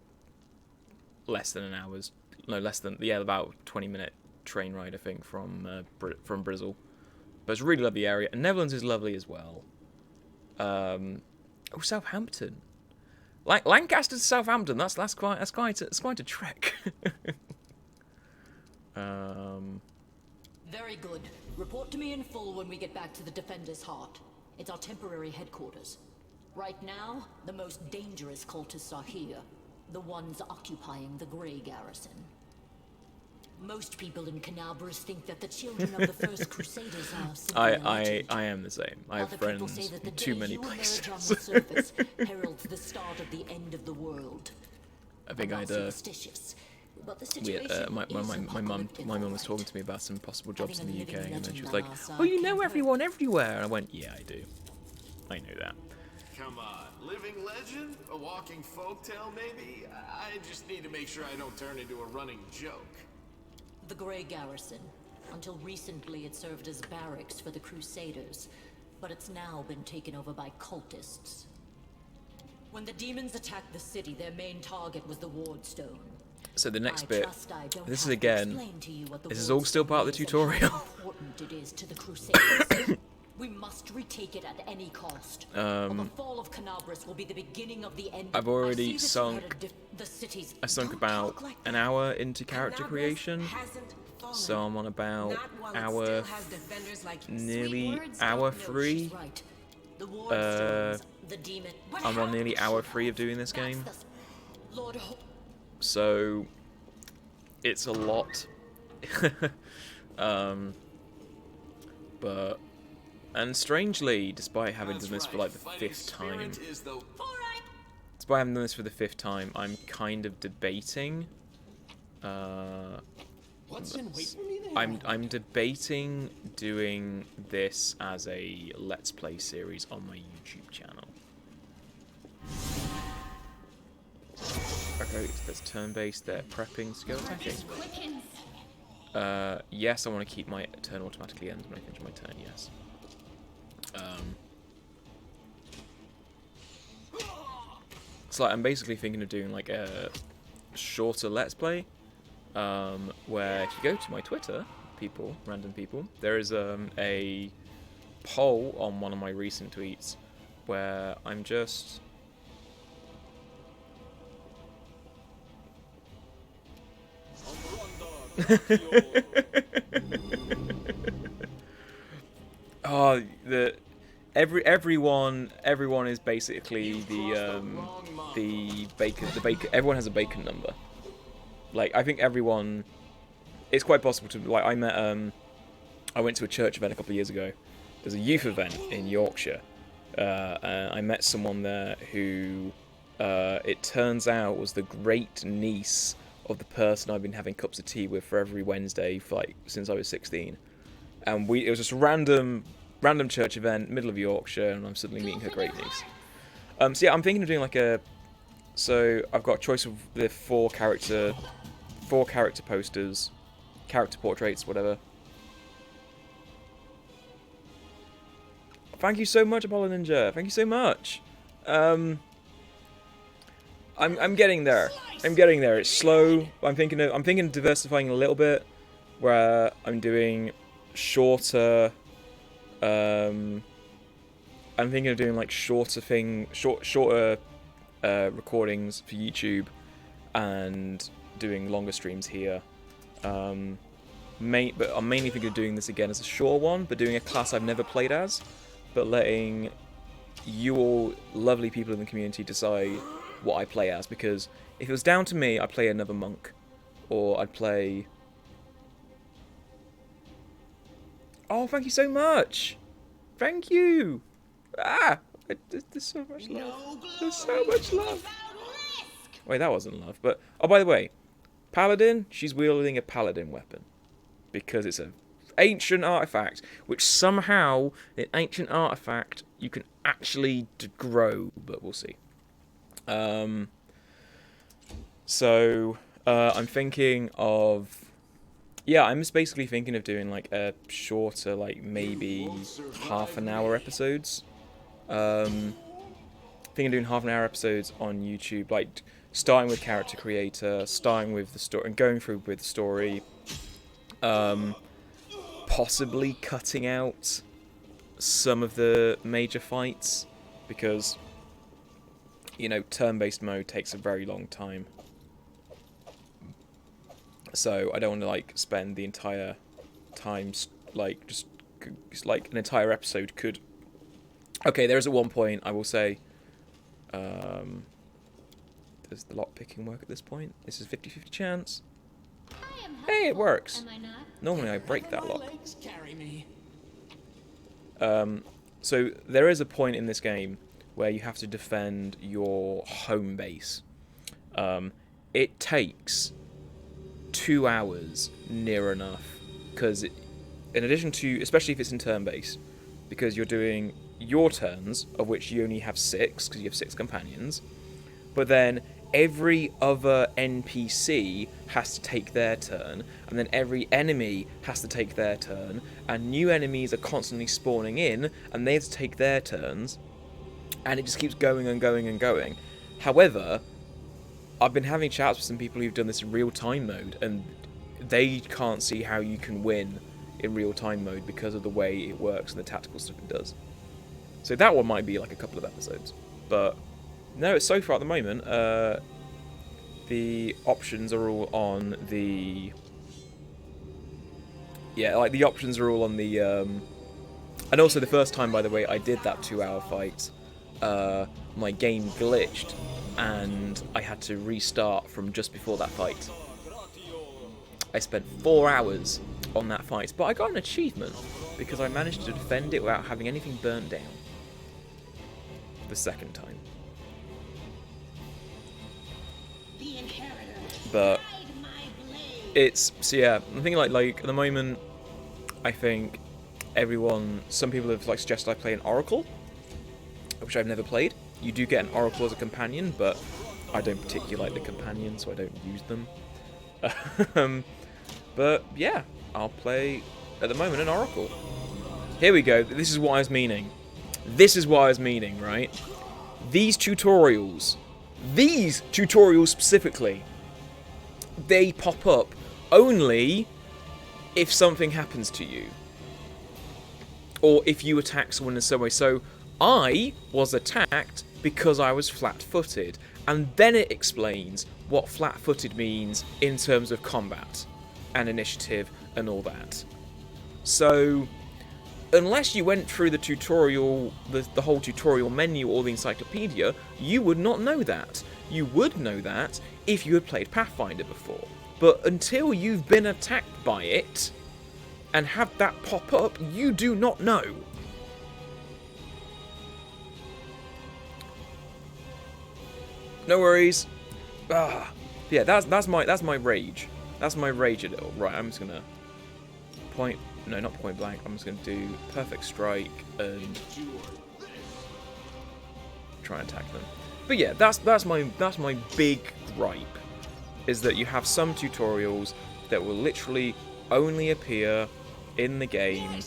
less than an hour's, no less than about 20-minute train ride I think from Bristol. But it's a really lovely area, and Netherlands is lovely as well. Southampton, like Lancaster to Southampton. That's quite a trek. Very good. Report to me in full when we get back to the Defender's Heart. It's our temporary headquarters. Right now, the most dangerous cultists are here. The ones occupying the Grey Garrison. Most people in Canabris think that the children of the First Crusaders are simply a legend. I am the same. I have Other people friends say that the in too day many you emerge places. on the surface heralds the start of the end of the world. I think I'm I'd not superstitious, But the we, situation my is mum apocalyptic, my mum was alright. talking to me about some possible jobs in Having the a UK, living and then she legend was by like, our side "Oh, you know can't hurt." everyone everywhere," and I went, "Yeah, I do. I know that." Come on, living legend? A walking folktale, maybe? I just need to make sure I don't turn into a running joke. The Grey Garrison. Until recently, it served as barracks for the Crusaders, but it's now been taken over by cultists. When the demons attacked the city, their main target was the Wardstone. So the next I bit, trust I don't this is have to again, explain to you what the this is all still Wardstone part of the is and tutorial. how important it is to the Crusaders. We must retake it at any cost. Or the fall of Canabris will be the beginning of the end. I've already I see that you sunk- had the city's. I sunk Don't about talk like an that. hour into character Canabris creation, hasn't fallen. so I'm on about Not while it hour, still has defenders like you. nearly Words hour don't know, 3. she's right. The Wardstones, the demon. I'm on nearly hour 3 of doing this That's game, the Lord so it's a lot. But, and strangely, despite having done this for like the 5th time, despite having done this for the 5th time, I'm kind of debating. What's in wait for me there? I'm debating doing this as a Let's Play series on my YouTube channel. Okay, there's turn-based, they're prepping, skill attacking. Yes, I want to keep my turn automatically ends when I finish my turn, yes. So like, I'm basically thinking of doing like a shorter Let's Play, where if you go to my Twitter, random people, there is a poll on one of my recent tweets where I'm just oh, everyone is basically the bacon. Everyone has a bacon number. Like, I think everyone. It's quite possible to, like, I went to a church event a couple of years ago. There's a youth event in Yorkshire. I met someone there who, it turns out, was the great niece of the person I've been having cups of tea with for every Wednesday for, like, since I was 16. And it was just a random church event, middle of Yorkshire, and I'm suddenly meeting her great niece. So yeah, I'm thinking of doing like a. So I've got a choice of the four character posters, character portraits, whatever. Thank you so much, Apollo Ninja. Thank you so much. I'm getting there. I'm getting there. It's slow. I'm thinking of diversifying a little bit, where I'm doing shorter. I'm thinking of doing like shorter recordings for YouTube, and doing longer streams here. But I'm mainly thinking of doing this again as a short one, but doing a class I've never played as, but letting you all lovely people in the community decide what I play as, because if it was down to me, I'd play another monk, or I'd play... Oh, thank you so much! Thank you! There's so much love. There's so much love. Wait, that wasn't love, but... Oh, by the way, Paladin, she's wielding a Paladin weapon, because it's an ancient artifact, which somehow, an ancient artifact, you can actually grow, but we'll see. So, I'm thinking of... Yeah, I'm just basically thinking of doing, like, a shorter, like, maybe half-an-hour episodes. Thinking of doing half-an-hour episodes on YouTube, like, starting with character creator, starting with the story, and going through with the story. Possibly cutting out some of the major fights, because, you know, turn-based mode takes a very long time. So I don't want to, like, spend the entire time, like, just like an entire episode could... Okay, there is at one point, I will say, does the lockpicking work at this point? This is 50-50 chance. Hey, it works. Am I not? Normally I break that lock. Legs carry me. So there is a point in this game where you have to defend your home base. It takes 2 hours near enough, because in addition to, especially if it's in turn-based, because you're doing your turns, of which you only have 6, because you have 6 companions, but then every other NPC has to take their turn, and then every enemy has to take their turn, and new enemies are constantly spawning in, and they have to take their turns, and it just keeps going and going and going. However, I've been having chats with some people who've done this in real-time mode, and they can't see how you can win in real-time mode because of the way it works and the tactical stuff it does. So that one might be like a couple of episodes. But no, so far at the moment, the options are all on the... Yeah, like the options are all on the... And also the first time, by the way, I did that 2-hour fight, my game glitched, and I had to restart from just before that fight. I spent 4 hours on that fight, but I got an achievement because I managed to defend it without having anything burnt down. The second time. But it's, so yeah, I'm thinking like at the moment, I think some people have like suggested I play an Oracle, which I've never played. You do get an Oracle as a companion, but I don't particularly like the companions, so I don't use them. But yeah, I'll play, at the moment, an Oracle. Here we go. This is what I was meaning. This is what I was meaning, right? These tutorials specifically, they pop up only if something happens to you. Or if you attack someone in some way. So, I was attacked because I was flat-footed. And then it explains what flat-footed means in terms of combat and initiative and all that. So, unless you went through the tutorial, the whole tutorial menu or the encyclopedia, you would not know that. You would know that if you had played Pathfinder before. But until you've been attacked by it and have that pop up, you do not know. No worries. Yeah, that's my rage. That's my rage a little. Right, I'm just gonna not point blank. I'm just gonna do perfect strike and try and attack them. But yeah, that's my big gripe, is that you have some tutorials that will literally only appear in the game.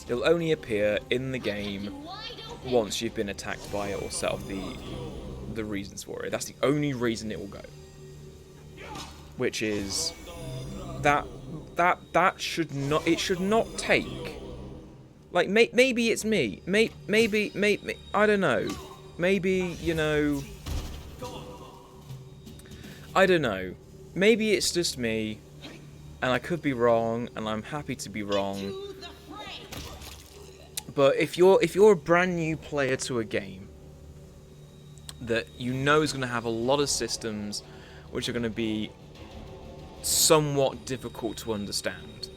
They'll only appear in the game once you've been attacked by it or set off the reasons for it. That's the only reason it will go. Which is that should not take. Like maybe it's me. Maybe I don't know. Maybe, you know, I don't know. Maybe it's just me, and I could be wrong, and I'm happy to be wrong. But if you're a brand new player to a game that you know is going to have a lot of systems which are going to be somewhat difficult to understand,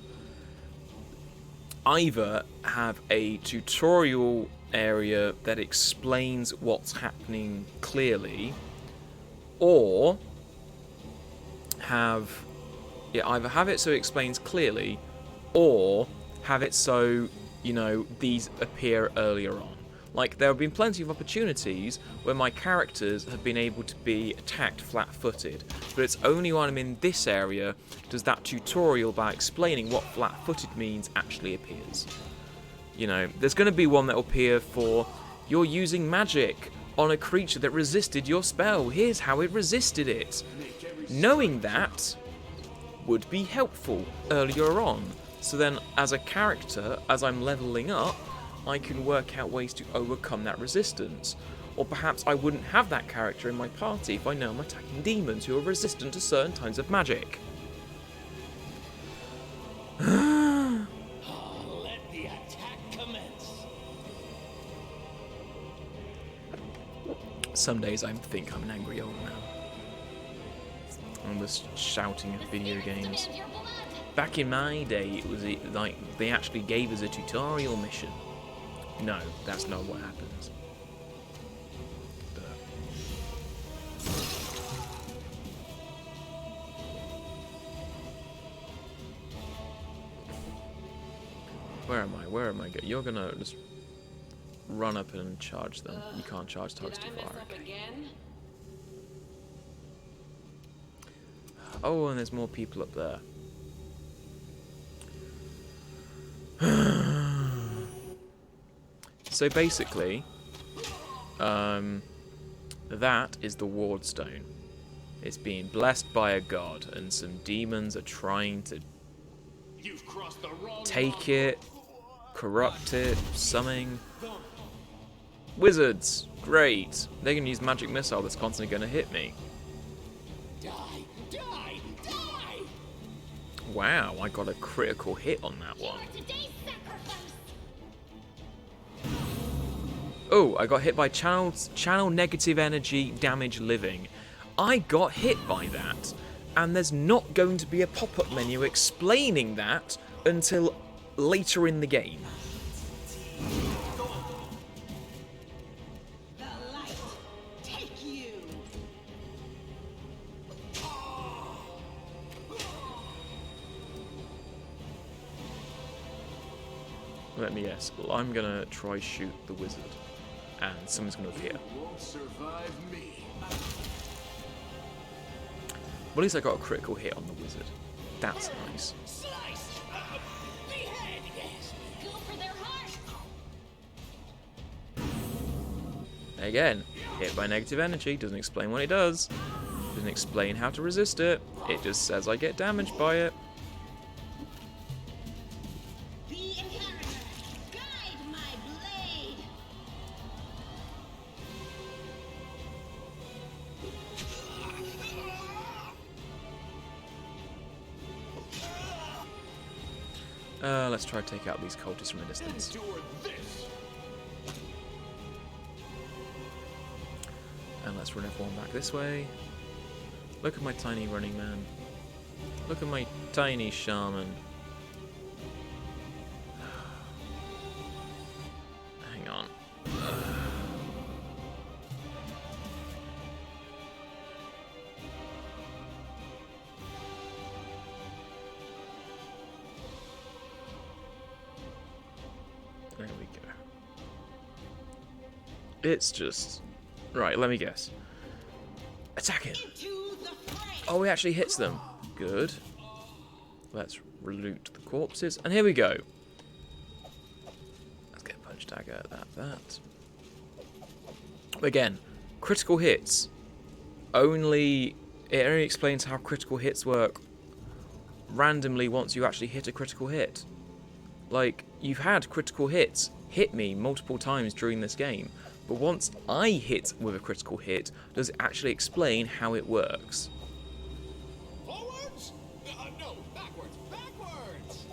either have a tutorial area that explains what's happening clearly, or either have it so it explains clearly, or have it so, you know, these appear earlier on. Like, there have been plenty of opportunities where my characters have been able to be attacked flat-footed, but it's only when I'm in this area does that tutorial about explaining what flat-footed means actually appears. You know, there's going to be one that will appear for, you're using magic on a creature that resisted your spell, here's how it resisted it. Knowing that would be helpful earlier on. So then, as a character, as I'm leveling up, I can work out ways to overcome that resistance. Or perhaps I wouldn't have that character in my party if I know I'm attacking demons who are resistant to certain types of magic. Let the attack commence. Some days I think I'm an angry old man. I'm just shouting at video games. Back in my day, it was like they actually gave us a tutorial mission. No, that's not what happens. where am I going? You're gonna just run up and charge them. You can't charge targets too far. Okay. again? Oh, and there's more people up there. So basically, that is the ward stone. It's being blessed by a god, and some demons are trying to You've crossed the wrong take it, corrupt it, something. Wizards, great. They're gonna use magic missile that's constantly gonna hit me. Die! Die! Die! Wow, I got a critical hit on that one. Oh, I got hit by channel negative energy damage living. I got hit by that, and there's not going to be a pop-up menu explaining that until later in the game. The light, take you. Let me guess. Well, I'm gonna try shoot the wizard, and someone's gonna appear. Won't survive me. Well, at least I got a critical hit on the wizard. That's nice. Slice! Behead! Yes! Go for their heart! Again, hit by negative energy, doesn't explain what it does. Doesn't explain how to resist it. It just says I get damaged by it. The inheritor, guide my blade. Let's try to take out these cultists from a distance. Endure this! And let's run everyone back this way. Look at my tiny running man. Look at my tiny shaman. Hang on. There we go. It's just... Right, let me guess. Attack him! To the fray. Oh, he actually hits them. Good. Let's loot the corpses. And here we go. Let's get a punch dagger at that. Again, critical hits. It only explains how critical hits work randomly once you actually hit a critical hit. Like, you've had critical hits hit me multiple times during this game, but once I hit with a critical hit, does it actually explain how it works? Forwards? No, backwards! Backwards!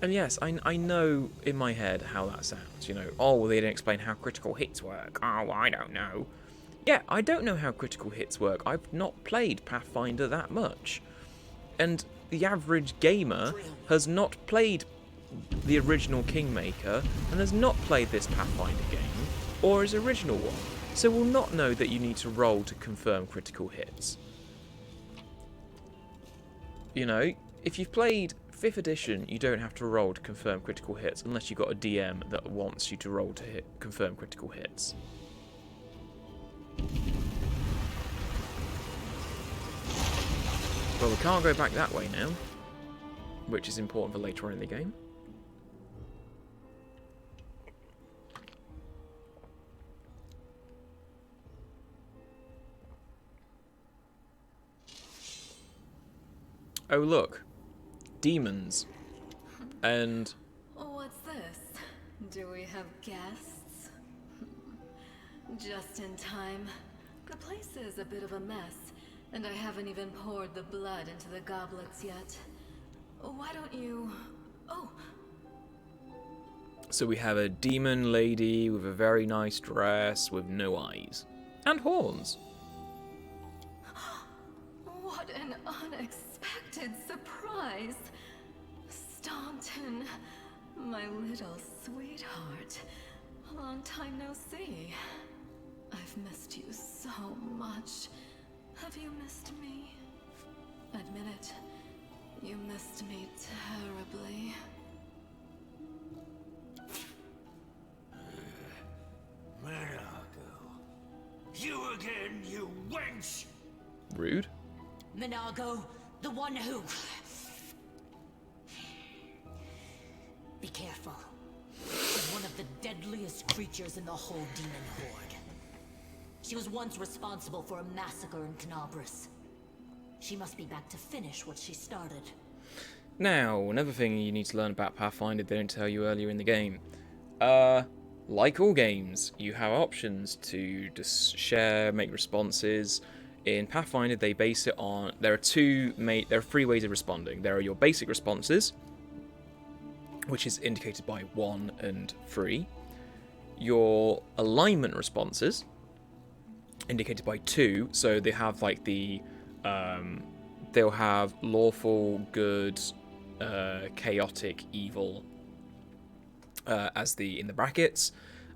And yes, I know in my head how that sounds, you know. Oh, well, they didn't explain how critical hits work. Oh, I don't know. Yeah, I don't know how critical hits work. I've not played Pathfinder that much. And the average gamer has not played the original Kingmaker and has not played this Pathfinder game or his original one. So will not know that you need to roll to confirm critical hits. You know, if you've played 5th edition, you don't have to roll to confirm critical hits unless you've got a DM that wants you to roll to confirm critical hits. Well, we can't go back that way now, which is important for later on in the game. Oh look, demons. And What's this? Do we have guests? Just in time. The place is a bit of a mess, and I haven't even poured the blood into the goblets yet. Why don't you... Oh, so we have a demon lady with a very nice dress with no eyes. And horns. what an unexpected surprise! Staunton, my little sweetheart. Long time no see. I've missed you so much. Have you missed me? admit it. You missed me terribly. Minago. You again, you wench! Rude. Minago, the one who... Be careful. She's one of the deadliest creatures in the whole demon horde. She was once responsible for a massacre in Canabris. She must be back to finish what she started. Now, another thing you need to learn about Pathfinder they don't tell you earlier in the game. Like all games, you have options to just share, make responses. In Pathfinder, they base it on... There are three ways of responding. There are your basic responses, which is indicated by 1 and 3. Your alignment responses, indicated by 2. So they have like the... they'll have lawful, good, chaotic, evil as in the brackets.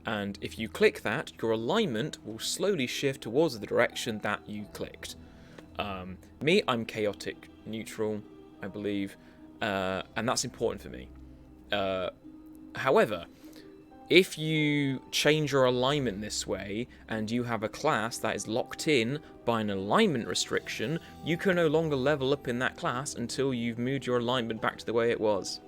And if you click that, your alignment will slowly shift towards the direction that you clicked. Me, I'm chaotic neutral, I believe, and that's important for me. However, if you change your alignment this way and you have a class that is locked in by an alignment restriction, you can no longer level up in that class until you've moved your alignment back to the way it was.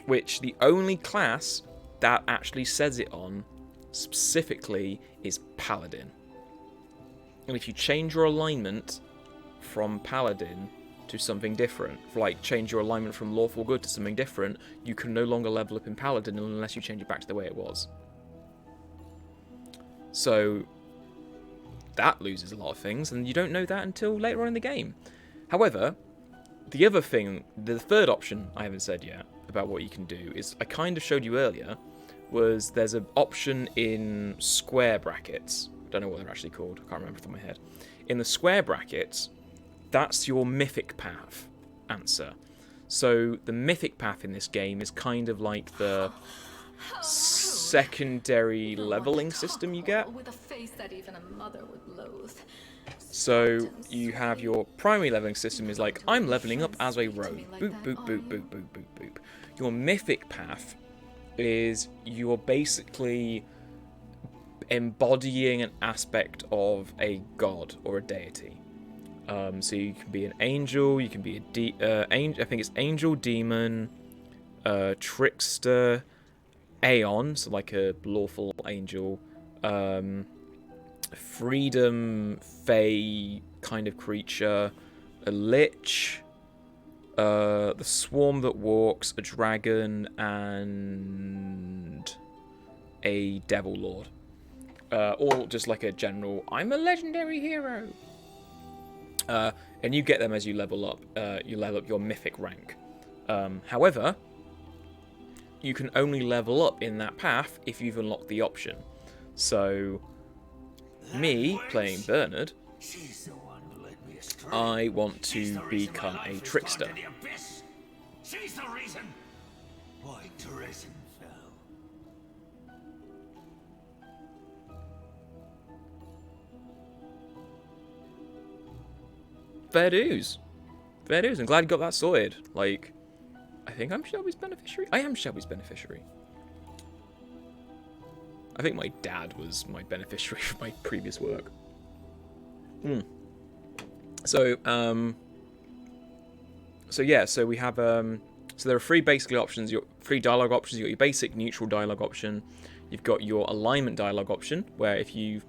Which the only class that actually says it on specifically is Paladin. And if you change your alignment from Paladin to something different, like change your alignment from lawful good to something different, you can no longer level up in Paladin unless you change it back to the way it was. So that loses a lot of things, and you don't know that until later on in the game. However, the other thing, the third option I haven't said yet about what you can do is, I kind of showed you earlier, was there's an option in square brackets. I don't know what they're actually called, I can't remember off the top of my head. In the square brackets, that's your mythic path answer. So the mythic path in this game is kind of like the secondary leveling system you get. With a face that even a mother would loathe. So you have your primary leveling system is like, I'm leveling up as a rogue. Boop, boop, boop, boop, boop, boop, boop. Your mythic path is you're basically embodying an aspect of a god or a deity. So you can be an angel, you can be I think it's angel, demon, trickster, Aeon, so like a lawful angel, freedom, fae kind of creature, a lich, the swarm that walks, a dragon, and a devil lord. All just like a general, I'm a legendary hero. And you get them as you level up. You level up your mythic rank. However, you can only level up in that path if you've unlocked the option. So, me playing Bernard, I want to become a trickster. She's the reason why Terezin fell. Fair dues. Fair dues. I'm glad you got that sorted. Like, I think I'm Shelby's beneficiary. I am Shelby's beneficiary. I think my dad was my beneficiary for my previous work. So yeah, so we have so there are three basically options, your three dialogue options. You've got your basic neutral dialogue option. You've got your alignment dialogue option, where if you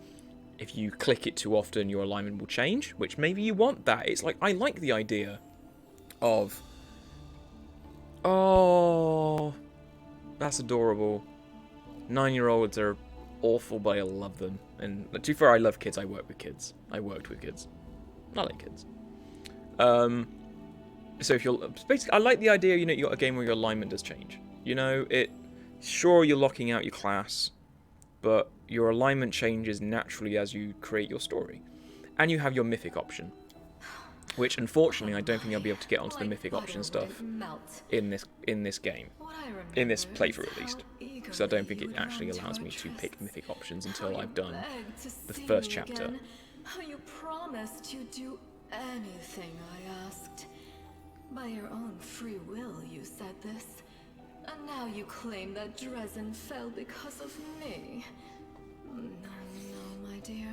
click it too often, your alignment will change, which maybe you want that. It's like, I like the idea of, oh, that's adorable. 9-year-olds are awful, but I love them. And to be fair, I love kids. I work with kids. I worked with kids. I like kids. So if you're basically, I like the idea. You know, you got a game where your alignment does change. You know, sure you're locking out your class, but your alignment changes naturally as you create your story, and you have your mythic option, which unfortunately I don't think I'll be able to get onto the mythic option stuff in this game, in this playthrough at least, because I don't think it actually allows me to pick mythic options until I've done the first chapter. How you promised you'd do anything I asked. By your own free will, you said this. And now you claim that Dresden fell because of me. No, my dear.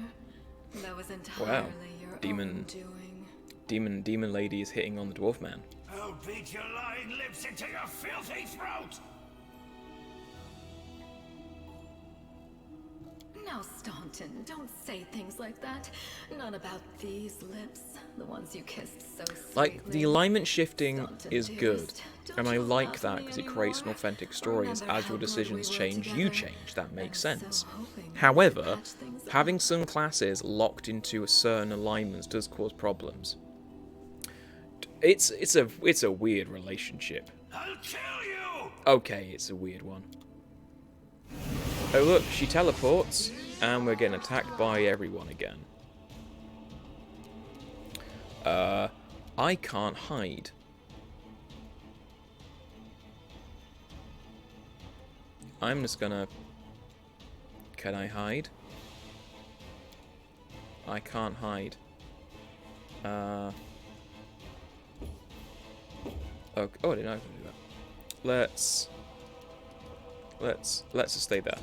That was entirely your own doing. Demon lady is hitting on the dwarf man. I'll beat your lying lips into your filthy throat! Now, Staunton, don't say things like that. Not about these lips, the ones you kissed so sweetly. Like, the alignment shifting Staunton, is dearest, good, don't and I you like love that me because it creates an anymore? authentic story. As Remember your how decisions good we were change, you together? change. That makes I'm so sense. hoping we can However, patch things up. having some classes locked into a certain alignments does cause problems. It's a weird relationship. I'll kill you! Okay, it's a weird one. Oh look, she teleports, and we're getting attacked by everyone again. I can't hide. I'm just gonna... Can I hide? I can't hide. Oh, I didn't know I could do that. Let's just stay there.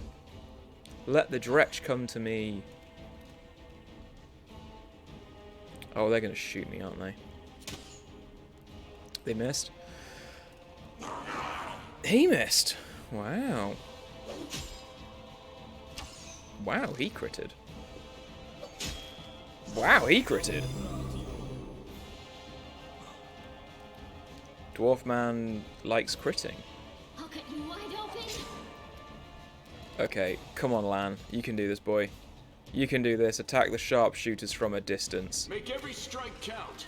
Let the Dretch come to me. Oh, they're gonna shoot me, aren't they? They missed. He missed. Wow. Wow, he critted. Wow, he critted. Dwarf man likes critting. I'll cut you wide open. Okay, come on, Lan. You can do this, boy. You can do this. Attack the sharpshooters from a distance. Make every strike count.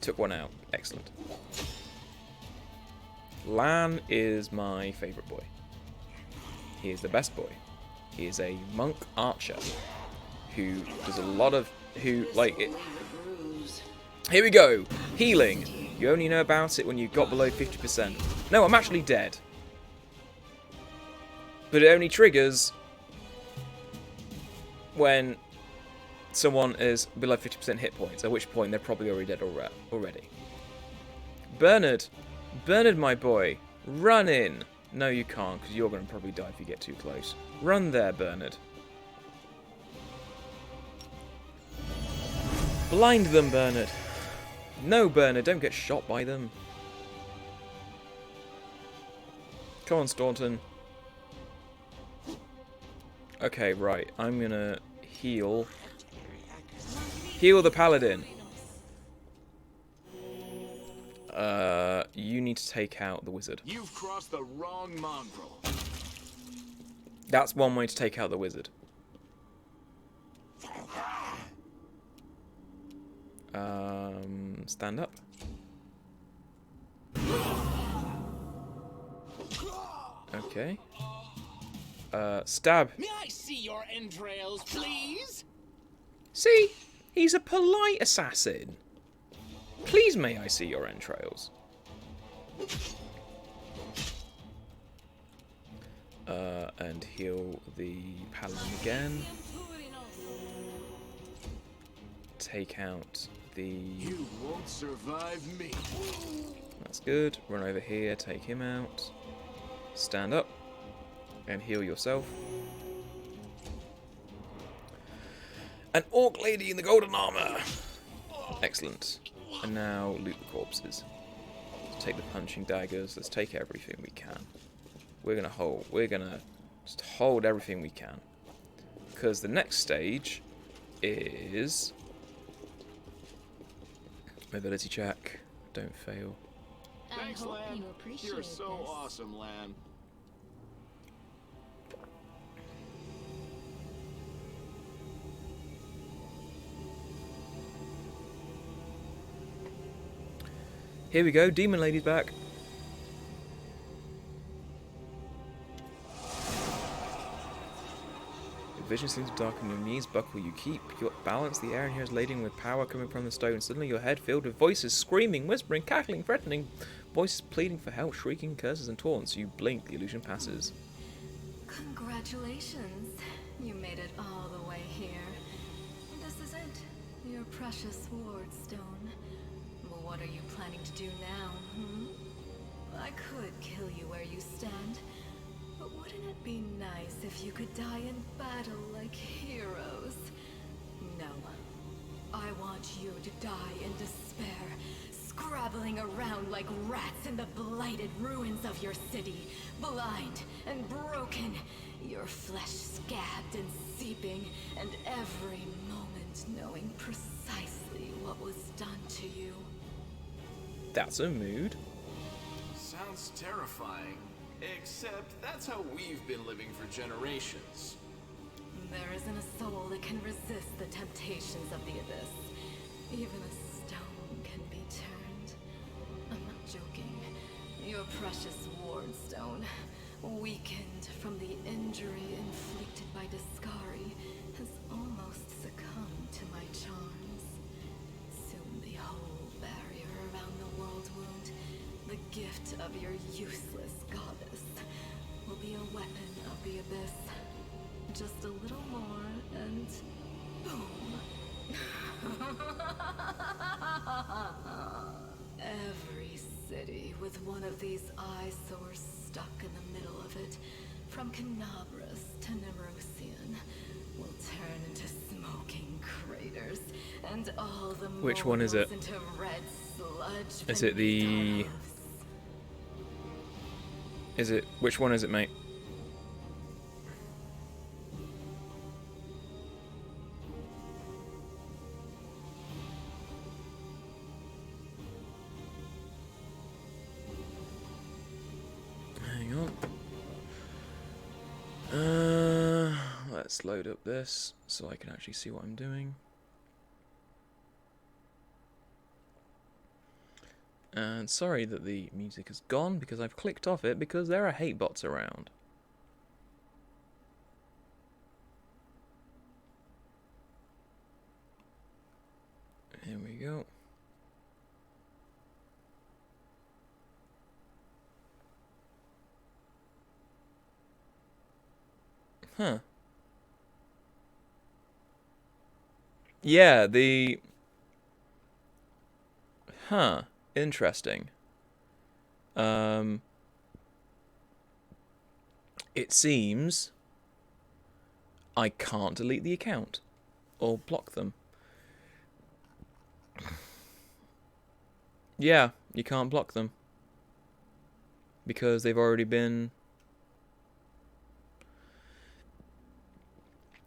Took one out. Excellent. Lan is my favourite boy. He is the best boy. He is a monk archer who does a lot of... Here we go. Healing. You only know about it when you got below 50%. No, I'm actually dead. But it only triggers when someone is below 50% hit points, at which point they're probably already dead already. Bernard, my boy, run in. No, you can't, because you're going to probably die if you get too close. Run there, Bernard. Blind them, Bernard. No, Bernard, don't get shot by them. Come on, Staunton. Okay, right. I'm gonna heal. Heal the paladin. You need to take out the wizard. You've crossed the wrong mongrel. That's one way to take out the wizard. Stand up. Okay. Stab. May I see your entrails, please? See? He's a polite assassin. Please may I see your entrails. And heal the paladin again. Take out the... You won't survive me. That's good. Run over here, take him out. Stand up. And heal yourself. An orc lady in the golden armor. Excellent. And now loot the corpses. Let's take the punching daggers. Let's take everything we can. We're gonna just hold everything we can. Because the next stage is mobility check. Don't fail. Thanks, I hope Lan. you appreciate You're so this. awesome, Lan. Here we go, Demon Lady's back. Your vision seems to darken, your knees buckle, you keep your balance, the air in here is laden with power coming from the stone. Suddenly your head filled with voices, screaming, whispering, cackling, threatening, voices pleading for help, shrieking, curses and taunts. You blink, the illusion passes. Congratulations. You made it all the way here. precious wardstone. But what are you planning to do now, hmm? I could kill you where you stand, but wouldn't it be nice if you could die in battle like heroes? No. I want you to die in despair, scrabbling around like rats in the blighted ruins of your city, blind and broken, your flesh scabbed and seeping, and every moment knowing precisely what was done to you. That's a mood. Sounds terrifying. Except that's how we've been living for generations. There isn't a soul that can resist the temptations of the abyss. Even a stone can be turned. I'm not joking. Your precious wardstone, weakened from the injury inflicted by Discari, has almost succumbed to my charms. Soon the whole barrier around the world wound, the gift of your useless goddess, will be a weapon of the abyss. Just a little more, and boom. Every city with one of these eyesores stuck in the middle of it, from Canabras to Nerusian, will turn into smoking craters, and all the Which one is it? moles into red sludge. Is it the... beneath our roofs. Which one is it, mate? Hang on. Let's load up this so I can actually see what I'm doing. And sorry that the music has gone because I've clicked off it because there are hate bots around. Here we go. Huh. Yeah, the... Huh. Interesting. It seems I can't delete the account or block them. Yeah, you can't block them because they've already been...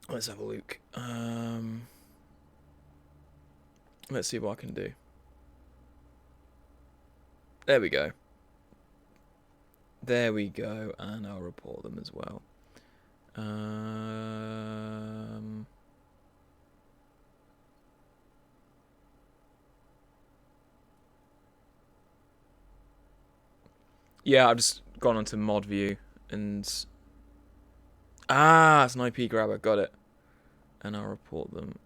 Let's have a look. Let's see what I can do. There we go. There we go, and I'll report them as well. Yeah, I've just gone onto mod view and... it's an IP grabber, got it. And I'll report them.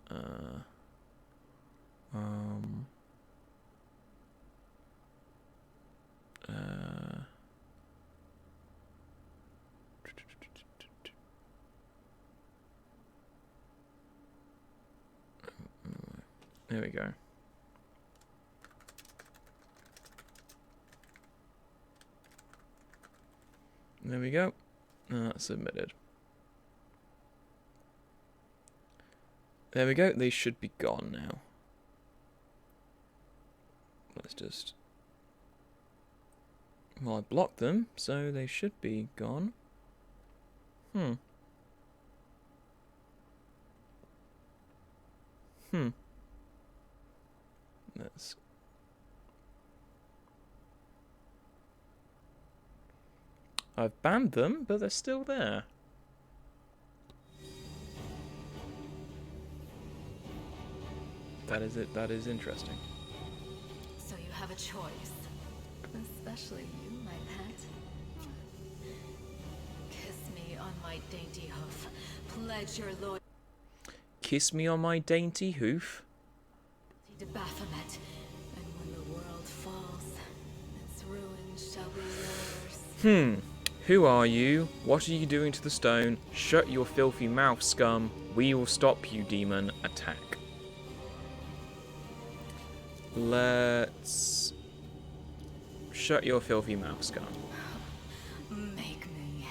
There we go. There we go. Submitted. There we go. They should be gone now. Let's just... Well, I blocked them, so they should be gone. Let's... I've banned them, but they're still there. That is it. That is interesting. So you have a choice. Especially you, my pet. Kiss me on my dainty hoof. Pledge your loyalty Kiss me on my dainty hoof. to Baphomet. And when the world falls, its ruins shall be yours. Who are you? What are you doing to the stone? Shut your filthy mouth, scum. We will stop you, demon. Attack. Let's shut your filthy mouth, Scar. Make me.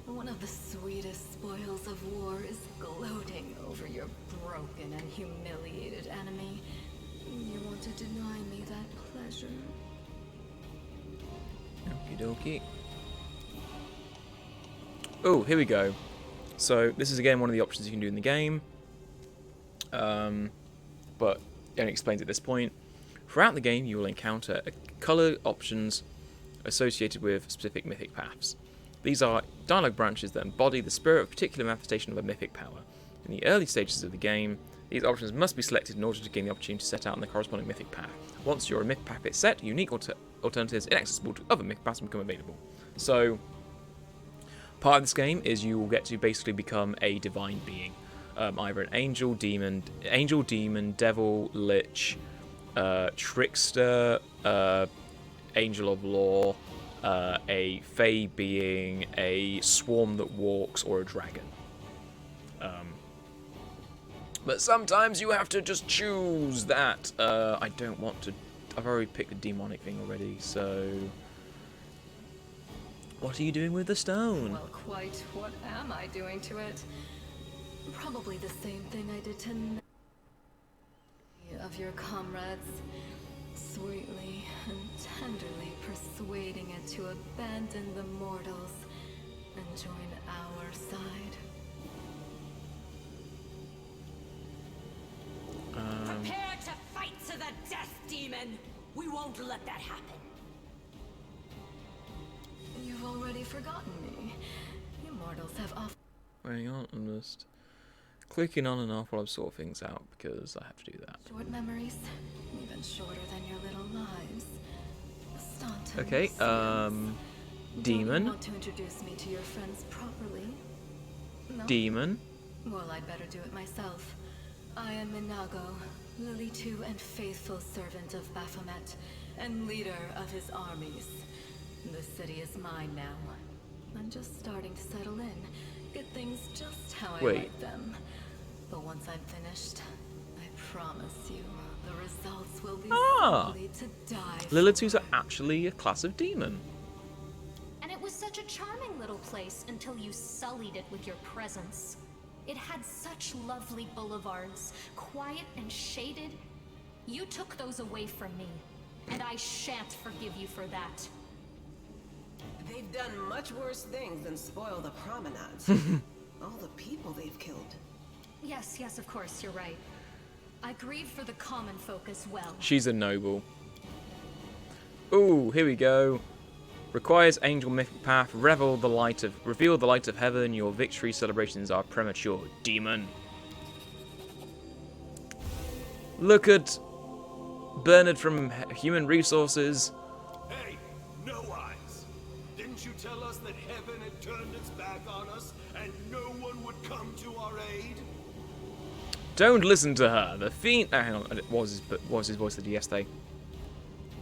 One of the sweetest spoils of war is gloating over your broken and humiliated enemy. You want to deny me that pleasure? Okie dokie. Oh, here we go. So this is again one of the options you can do in the game, but it only explains at this point. Throughout the game, you will encounter colour options associated with specific mythic paths. These are dialogue branches that embody the spirit of a particular manifestation of a mythic power. In the early stages of the game, these options must be selected in order to gain the opportunity to set out on the corresponding mythic path. Once your mythic path is set, unique alternatives inaccessible to other mythic paths become available. So, part of this game is you will get to basically become a divine being. Either an angel, demon, devil, lich, trickster, angel of law, a fey being, a swarm that walks, or a dragon. But sometimes you have to just choose that. I don't want to... I've already picked the demonic thing already, so... What are you doing with the stone? Well, quite what am I doing to it? Probably the same thing I did to many of your comrades. Sweetly and tenderly persuading it to abandon the mortals and join our side. Prepare to fight to the death, demon! We won't let that happen. You've already forgotten me. You mortals have often... Hang on, I'm just clicking on and off while I'm sorting things out because I have to do that. short memories, even shorter than your little lives. Stanton Okay, Don't you demon, want to introduce me to your friends properly? No? demon, Well, I'd better do it myself. I am Minago, Lily II and faithful servant of Baphomet, and leader of his armies. The city is mine now. I'm just starting to settle in, get things just how I Wait. like them. But once I'm finished, I promise you, the results will be simply to die. Lilithus are actually a class of demon. And it was such a charming little place until you sullied it with your presence. It had such lovely boulevards, quiet and shaded. You took those away from me, and I shan't forgive you for that. They've done much worse things than spoil the promenades. All the people they've killed. Yes, of course, you're right. I grieve for the common folk as well. She's a noble. Ooh, here we go. Requires angel mythic path. Reveal the light of heaven. Your victory celebrations are premature. Demon. Look at Bernard from Human Resources. Hey, no eyes! Didn't you tell us that heaven had turned its back on us and no one would come to our aid? Don't listen to her. The fiend. Hang on. What was his voice that he yesterday?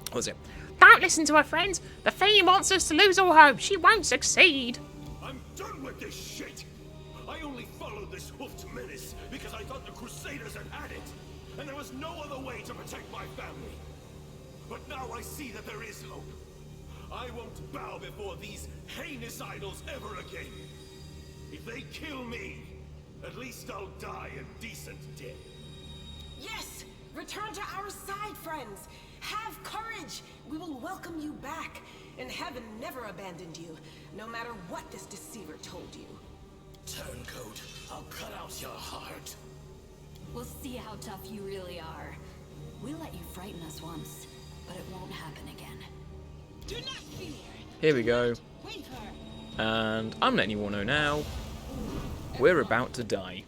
What was it? Don't listen to her, friends. The Fiend wants us to lose all hope. She won't succeed. I'm done with this shit! I only followed this hoofed menace because I thought the Crusaders had it, and there was no other way to protect my family. But now I see that there is hope. I won't bow before these heinous idols ever again. If they kill me, at least I'll die a decent death. Yes! Return to our side, friends! Have courage! We will welcome you back. And heaven never abandoned you, no matter what this deceiver told you. Turncoat, I'll cut out your heart. We'll see how tough you really are. We'll let you frighten us once, but it won't happen again. Do not fear! Here we go. Waver! And I'm letting you all know now. We're about to die.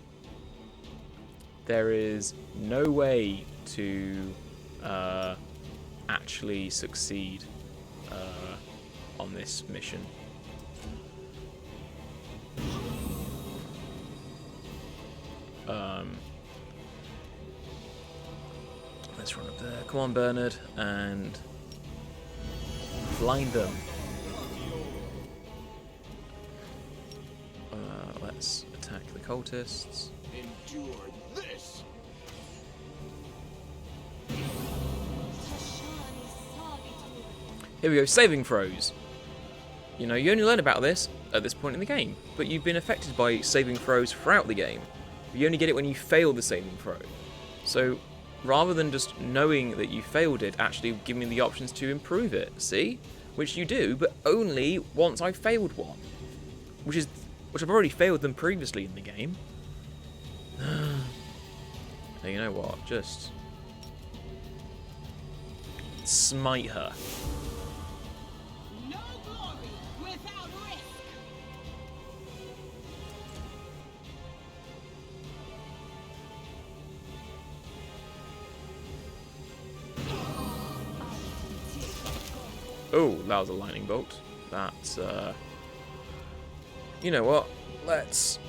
There is no way to actually succeed on this mission. Let's run up there. Come on, Bernard, and blind them. Let's attack the cultists. Endure this! Here we go, saving throws. You know, you only learn about this at this point in the game, but you've been affected by saving throws throughout the game. You only get it when you fail the saving throw. So, rather than just knowing that you failed it, actually give me the options to improve it, see? Which you do, but only once I've failed one. Which I've already failed them previously in the game. Hey, you know what? Just smite her. No glory without risk. Oh, that was a lightning bolt. That's, you know what? Let's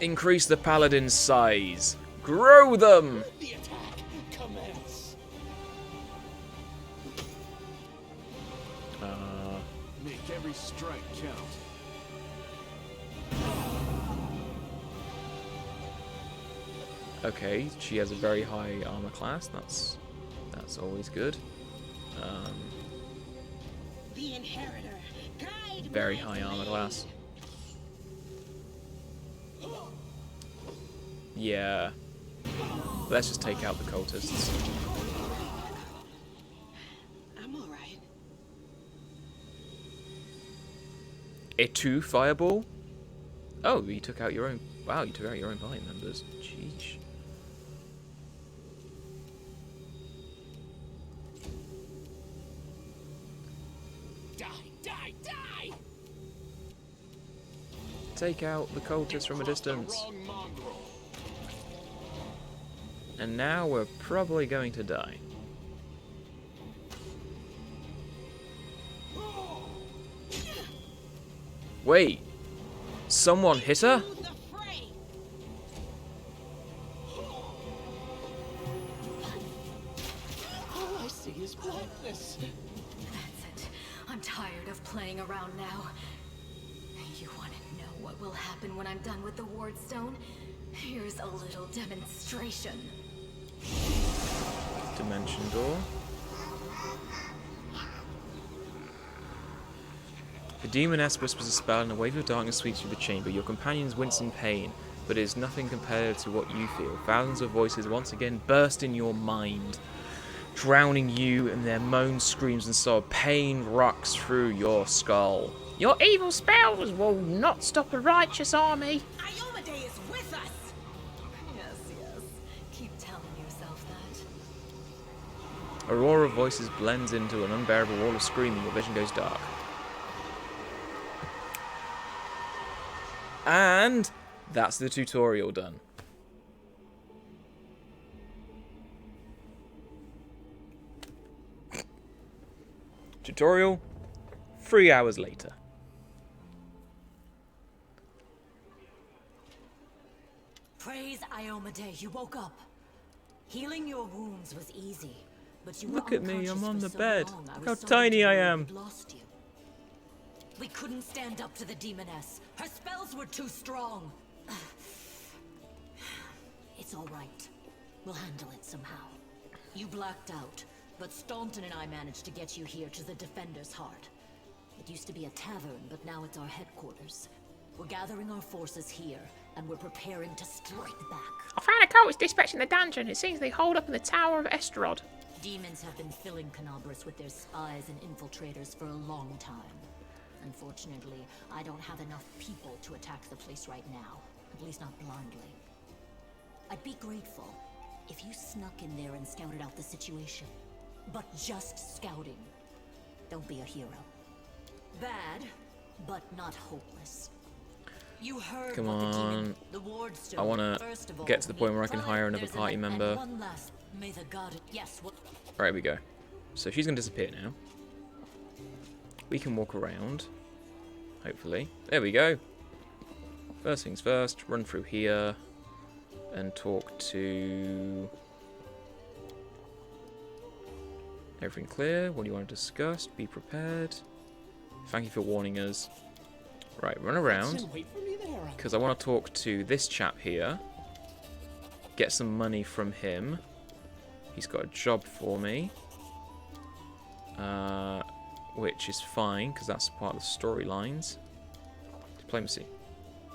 increase the paladin's size. Grow them! The attack commence. Make every strike count. Okay, she has a very high armor class. That's always good. The inheritor. Guide Very my high armor blade. class. Yeah. Let's just take out the cultists. I'm all right. A2 fireball? Oh, you took out your own. Wow, you took out your own party members. Jeez. Die, die, die! Take out the cultists from a Crossed the distance. wrong mongrel. And now we're probably going to die. Wait. Someone hit her? To the fray. All I see is blackness. That's it. I'm tired of playing around now. You want to know what will happen when I'm done with the Wardstone? Here's a little demonstration. Dimension door. The demoness whispers a spell and a wave of darkness sweeps through the chamber. Your companions wince in pain, but it is nothing compared to what you feel. Thousands of voices once again burst in your mind, drowning you in their moans, screams, and sorrow. Pain rocks through your skull. Your evil spells will not stop a righteous army. Iomedae is with us. Yes. Keep telling yourself that. A roar of voices blends into an unbearable wall of screaming. Your vision goes dark. And that's the tutorial done. Tutorial, 3 hours later. Praise Iomedae, you woke up. Healing your wounds was easy, but you Look were at me, I'm unconscious on for the so bed. long, Look was how starting tiny to I worry am. we'd lost you. We couldn't stand up to the demoness. Her spells were too strong. It's all right. We'll handle it somehow. You blacked out, but Staunton and I managed to get you here to the Defender's Heart. It used to be a tavern, but now it's our headquarters. We're gathering our forces here, and we're preparing to strike back. I found a cultist dispatch in the dungeon. It seems they hold up in the Tower of Esterod. Demons have been filling Canabras with their spies and infiltrators for a long time. Unfortunately, I don't have enough people to attack the place right now. At least not blindly. I'd be grateful if you snuck in there and scouted out the situation. But just scouting. Don't be a hero. Bad, but not hopeless. You heard Come what on. the Wardstone. I want to First of all, get to the point where I can need hire another there's party and member. one last, may the god, yes, what? Right, we go. So she's going to disappear now. We can walk around. Hopefully. There we go. First things first, run through here and talk to... Everything clear? What do you want to discuss? Be prepared. Thank you for warning us. Right, run around. Wait for me there. Because I want to talk to this chap here. Get some money from him. He's got a job for me. which is fine because that's part of the storylines. Diplomacy.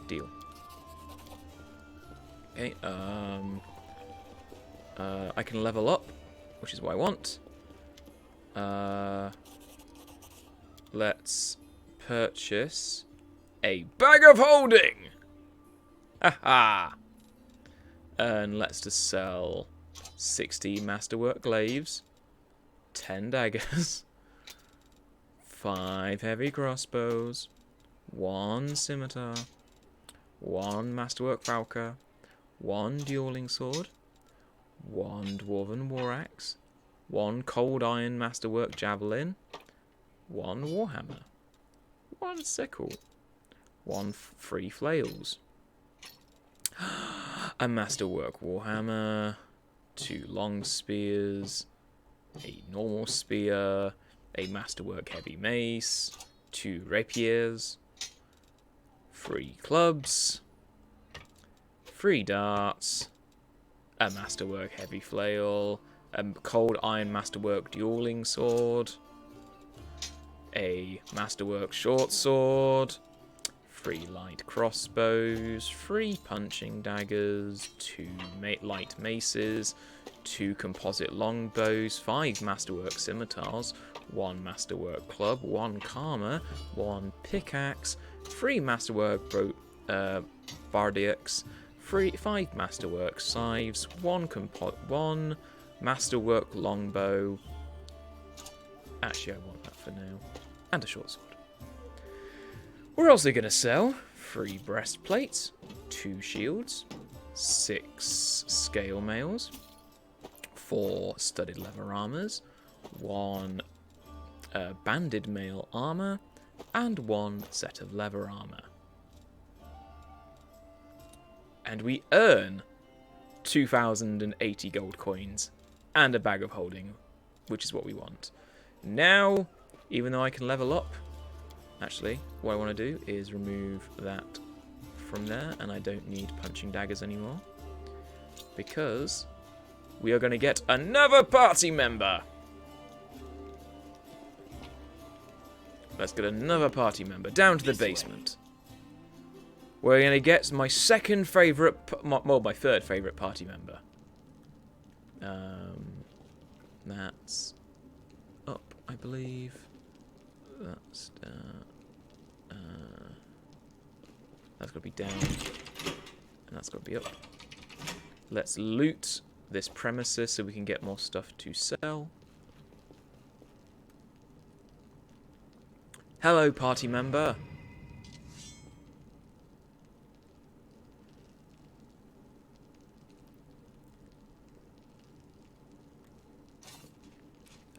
Deal. Okay, I can level up, which is what I want. Let's purchase a bag of holding! Haha! And let's just sell 60 masterwork glaives, 10 daggers, 5 heavy crossbows, 1 scimitar, 1 masterwork falca, 1 dueling sword, 1 dwarven war axe, 1 cold iron masterwork javelin, 1 warhammer, 1 sickle, 1 free flails, a masterwork warhammer, 2 long spears, a normal spear, a masterwork heavy mace, 2 rapiers, 3 clubs, 3 darts, a masterwork heavy flail, a cold iron masterwork dueling sword, a masterwork short sword, 3 light crossbows, 3 punching daggers, 2 light maces, 2 composite longbows, 5 masterwork scimitars, 1 masterwork club, 1 karma, 1 pickaxe, 3 masterwork bardiacs, 5 masterwork scythes, 1 masterwork longbow. Actually, I want that for now. And a short sword. We're also going to sell 3 breastplates, 2 shields, 6 scale mails, 4 studded leather armors, 1 banded mail armor, and 1 set of leather armor. And we earn 2,080 gold coins and a bag of holding, which is what we want. Now, even though I can level up, actually, what I want to do is remove that from there, and I don't need punching daggers anymore, because we are going to get another party member. Let's get another party member down to the basement. We're going to get my second favourite, well, my third favourite party member. That's up, I believe. That's got to be down, and that's got to be up. Let's loot this premises so we can get more stuff to sell. Hello, party member.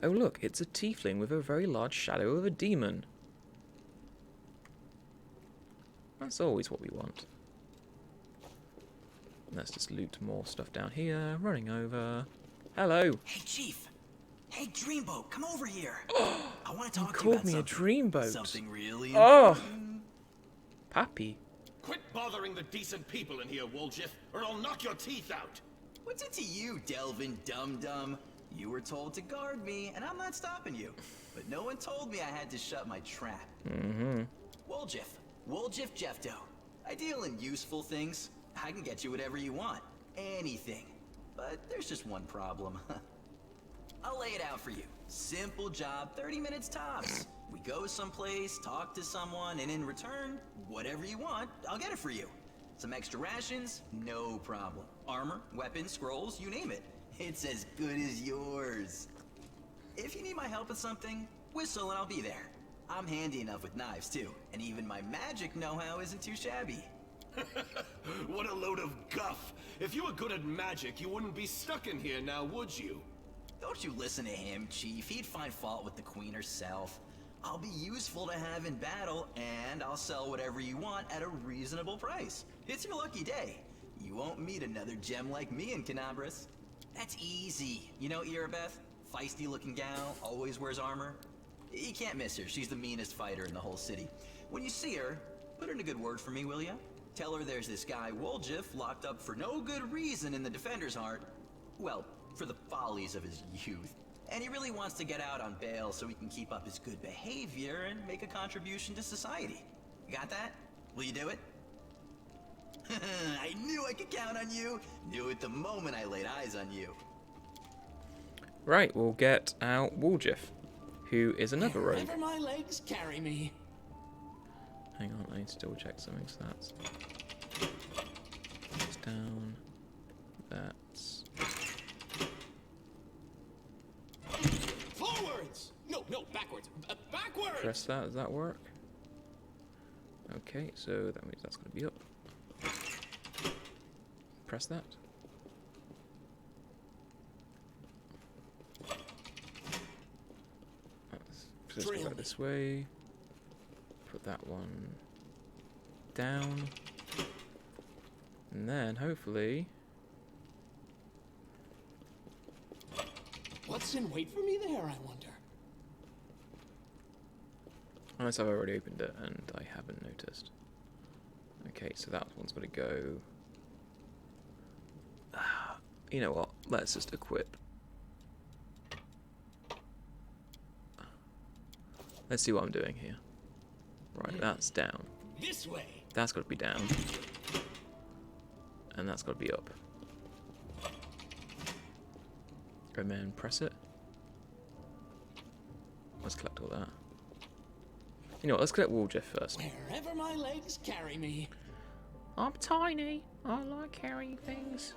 Oh look, it's a tiefling with a very large shadow of a demon. That's always what we want. Let's just loot more stuff down here. Running over. Hello. Hey, Chief. Hey, Dreamboat, come over here. I want to You talk to you called about me a something. dreamboat. Something really Oh, important. Pappy. Quit bothering the decent people in here, Woljif, or I'll knock your teeth out. What's it to you, Delvin Dum-Dum? You were told to guard me, and I'm not stopping you. But no one told me I had to shut my trap. Mm-hmm. Woljif Jeffdo. I deal in useful things. I can get you whatever you want. Anything. But there's just one problem. I'll lay it out for you. Simple job, 30 minutes tops. We go someplace, talk to someone, and in return, whatever you want, I'll get it for you. Some extra rations? No problem. Armor, weapons, scrolls, you name it. It's as good as yours. If you need my help with something, whistle and I'll be there. I'm handy enough with knives too, and even my magic know-how isn't too shabby. What a load of guff. If you were good at magic, you wouldn't be stuck in here now, would you? Don't you listen to him, Chief. He'd find fault with the Queen herself. I'll be useful to have in battle, and I'll sell whatever you want at a reasonable price. It's your lucky day. You won't meet another gem like me in Canabras. That's easy. You know Irabeth? Feisty-looking gal, always wears armor. You can't miss her. She's the meanest fighter in the whole city. When you see her, put in a good word for me, will ya? Tell her there's this guy, Woljif, locked up for no good reason in the Defender's Heart. Well, for the follies of his youth. And he really wants to get out on bail so he can keep up his good behavior and make a contribution to society. You got that? Will you do it? I knew I could count on you. Knew it the moment I laid eyes on you. Right, we'll get out Woljif, who is another rogue. Wherever my legs carry me. Hang on, I need to double check something. So that's down. That's Forwards! No, backwards. Backwards! press that. Does that work? Okay, so that means that's going to be up. Press that. Let's go back this way. Put that one down. And then, hopefully... What's in wait for me there, I wonder? Unless I've already opened it and I haven't noticed. Okay, so that one's got to go... You know what? Let's just equip. Let's see what I'm doing here. Right, that's down. This way. That's got to be down. And that's got to be up. And then press it. Let's collect all that. You know what? Let's collect Woljif first. Wherever my legs carry me. I'm tiny. I like carrying things.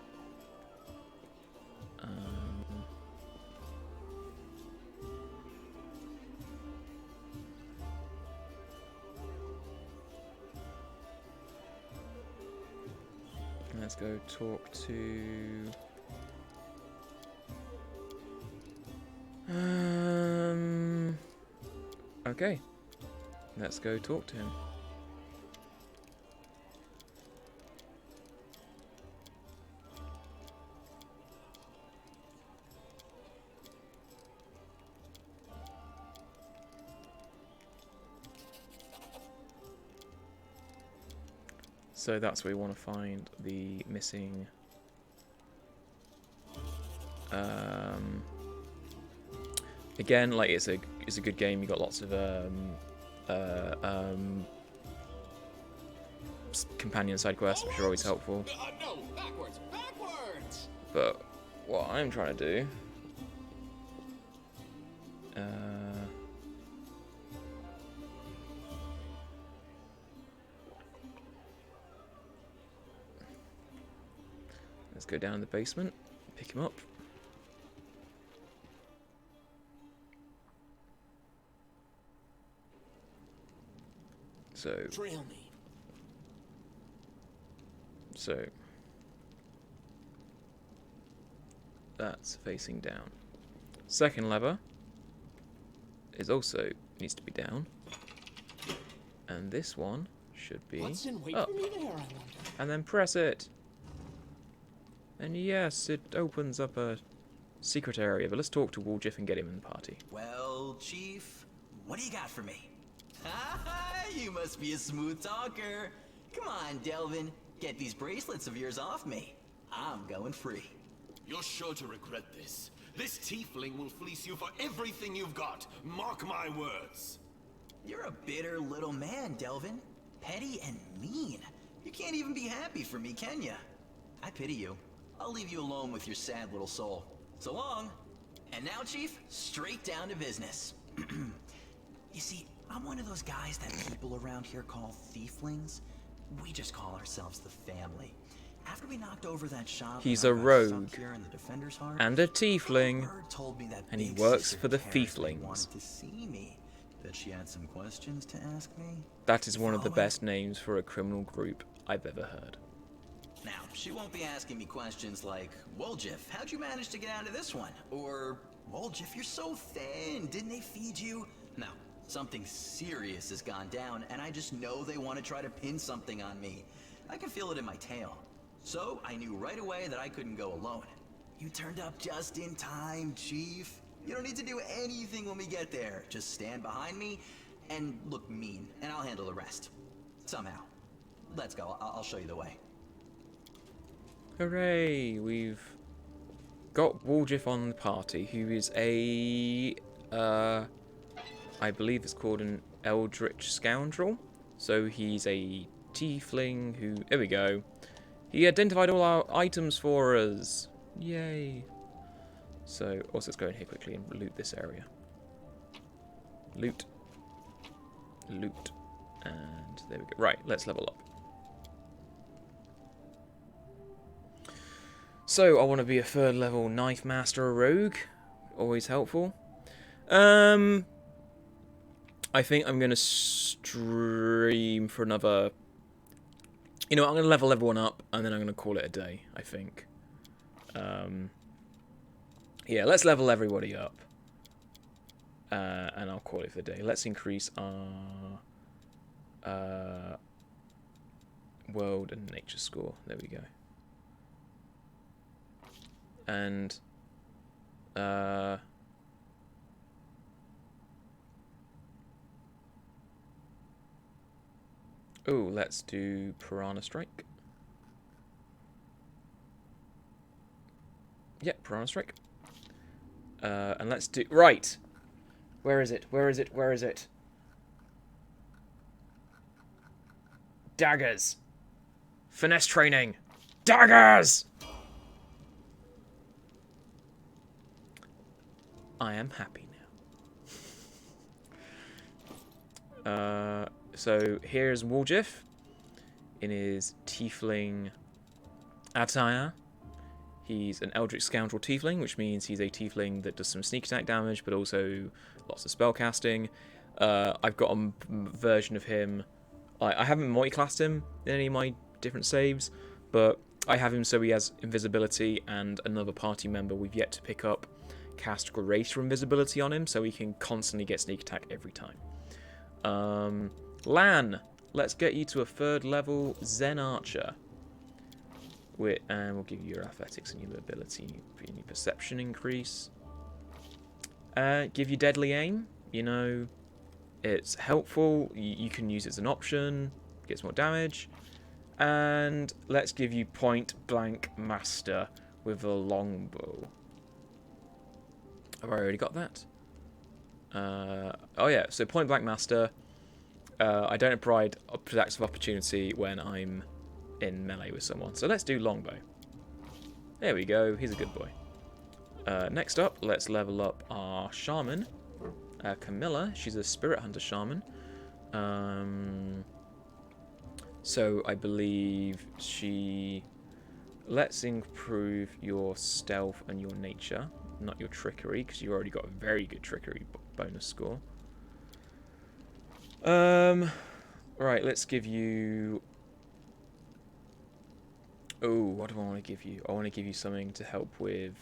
Let's go talk to... Okay. Let's go talk to him. So that's where we want to find the missing again, like it's a good game. You got lots of companion side quests, which are always helpful. No, backwards, backwards. But what I'm trying to do let's go down in the basement, pick him up. So, Trail me. So that's facing down. Second lever is also needs to be down, and this one should be What's in wait up. for me there, I wonder? And then press it. And yes, it opens up a secret area. But let's talk to Woljif and get him in the party. Well, Chief, what do you got for me? You must be a smooth talker. Come on, Delvin. Get these bracelets of yours off me. I'm going free. You're sure to regret this. This tiefling will fleece you for everything you've got. Mark my words. You're a bitter little man, Delvin. Petty and mean. You can't even be happy for me, can ya? I pity you. I'll leave you alone with your sad little soul. So long. And now, Chief, straight down to business. You see, I'm one of those guys that people around here call thieflings. We just call ourselves the family. After we knocked over that shop, He's a rogue here in the Defender's Heart, and a tiefling, Bird told me that and he Big works Sister for the Terrace Thieflings. wanted to see me. Bet she had some questions to ask me. That is one of the best names for a criminal group I've ever heard. Now, she won't be asking me questions like, Woljif, how'd you manage to get out of this one? Or, Woljif, you're so thin, didn't they feed you? No, something serious has gone down, and I just know they want to try to pin something on me. I can feel it in my tail. So, I knew right away that I couldn't go alone. You turned up just in time, Chief. You don't need to do anything when we get there. Just stand behind me and look mean, and I'll handle the rest. Somehow. Let's go, I'll show you the way. Hooray! We've got Waldriff on the party, who is a, I believe it's called an Eldritch Scoundrel. So he's a tiefling who, there we go. He identified all our items for us. Yay. So, also let's go in here quickly and loot this area. Loot. Loot. And there we go. Right, let's level up. So, I want to be a 3rd level knife master or rogue. Always helpful. I think I'm going to stream for another... You know, I'm going to level everyone up, and then I'm going to call it a day, I think. Yeah, let's level everybody up. And I'll call it for the day. Let's increase our world and nature score. There we go. And oh, let's do Piranha Strike. Yep, Piranha Strike. And let's do... Right! Where is it? Where is it? Where is it? Daggers! Finesse training! Daggers! I am happy now. So here's Waldriff in his tiefling attire. He's an Eldritch Scoundrel tiefling, which means he's a tiefling that does some sneak attack damage, but also lots of spell casting. I've got a version of him. I haven't multi-classed him in any of my different saves, but I have him so he has invisibility, and another party member we've yet to pick up cast Greater Invisibility on him, so he can constantly get sneak attack every time. Lan, let's get you to a 3rd level Zen Archer. And we'll give you your athletics and your mobility and your perception increase. Give you deadly aim. You know, it's helpful. You can use it as an option. Gets more damage. And let's give you point blank master with a longbow. Have I already got that? Oh yeah, so point blank master. I don't provide attacks of opportunity when I'm in melee with someone. So let's do longbow. There we go. He's a good boy. Next up, let's level up our shaman, Camilla. She's a spirit hunter shaman. So I believe she... Let's improve your stealth and your nature, not your trickery, because you've already got a very good trickery bonus score. Right, let's give you... Oh, what do I want to give you? I want to give you something to help with...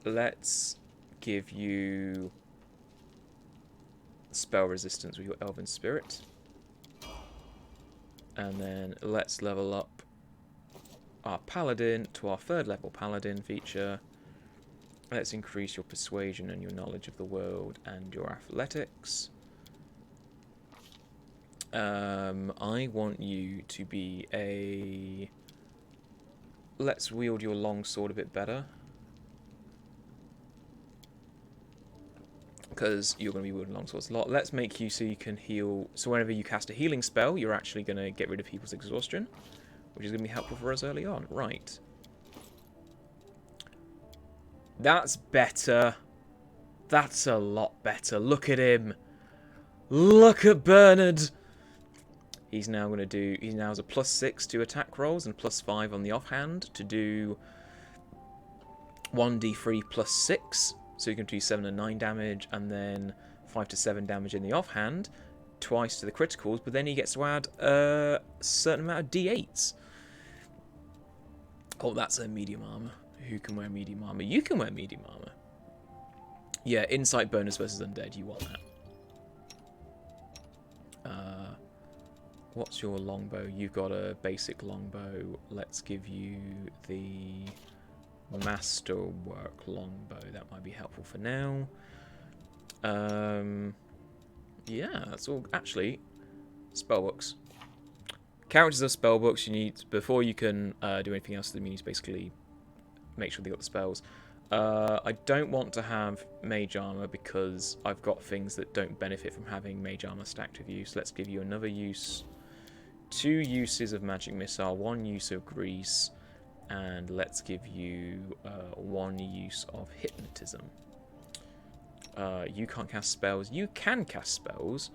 let's give you spell resistance with your Elven Spirit. And then let's level up our Paladin to our 3rd level Paladin feature. Let's increase your persuasion and your knowledge of the world and your athletics. I want you to be a... Let's wield your longsword a bit better. Because you're going to be wielding longswords a lot. Let's make you so you can heal. So whenever you cast a healing spell, you're actually going to get rid of people's exhaustion, which is going to be helpful for us early on. Right. That's better. That's a lot better. Look at him. Look at Bernard. He's now going to do... He now has a +6 to attack rolls and +5 on the offhand to do 1d3 +6. So you can do 7 and 9 damage, and then 5 to 7 damage in the offhand, twice to the criticals, but then he gets to add a certain amount of d8s. Oh, that's a medium armor. Who can wear medium armor? You can wear medium armor. Yeah, insight bonus versus undead, you want that. What's your longbow? You've got a basic longbow. Let's give you the masterwork longbow. That might be helpful for now. yeah, that's all. Actually, spellbooks. Characters are spellbooks. You need, before you can do anything else, you need to basically make sure they got the spells. I don't want to have mage armor because I've got things that don't benefit from having mage armor stacked with you. So let's give you another use. 2 uses of magic missile, 1 use of grease, and let's give you 1 use of hypnotism. You can't cast spells. You can cast spells.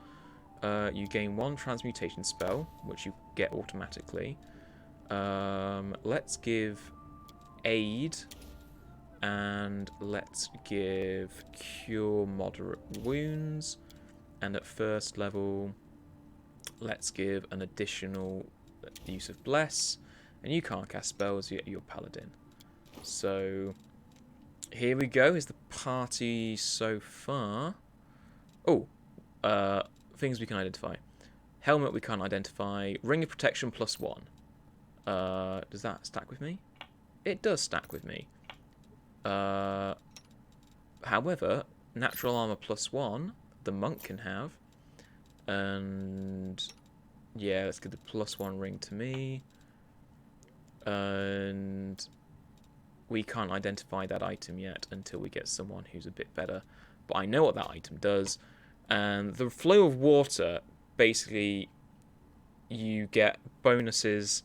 You gain 1 transmutation spell, which you get automatically. Let's give aid, and let's give cure moderate wounds, and at first level let's give an additional use of bless, and you can't cast spells yet, you're paladin. So here we go, is the party so far. Oh, things we can identify. Helmet we can't identify. Ring of protection +1. Does that stack with me? It does stack with me. However, natural armor +1 the monk can have. And yeah, let's give the +1 ring to me. And we can't identify that item yet until we get someone who's a bit better. But I know what that item does. And the flow of water, basically, you get bonuses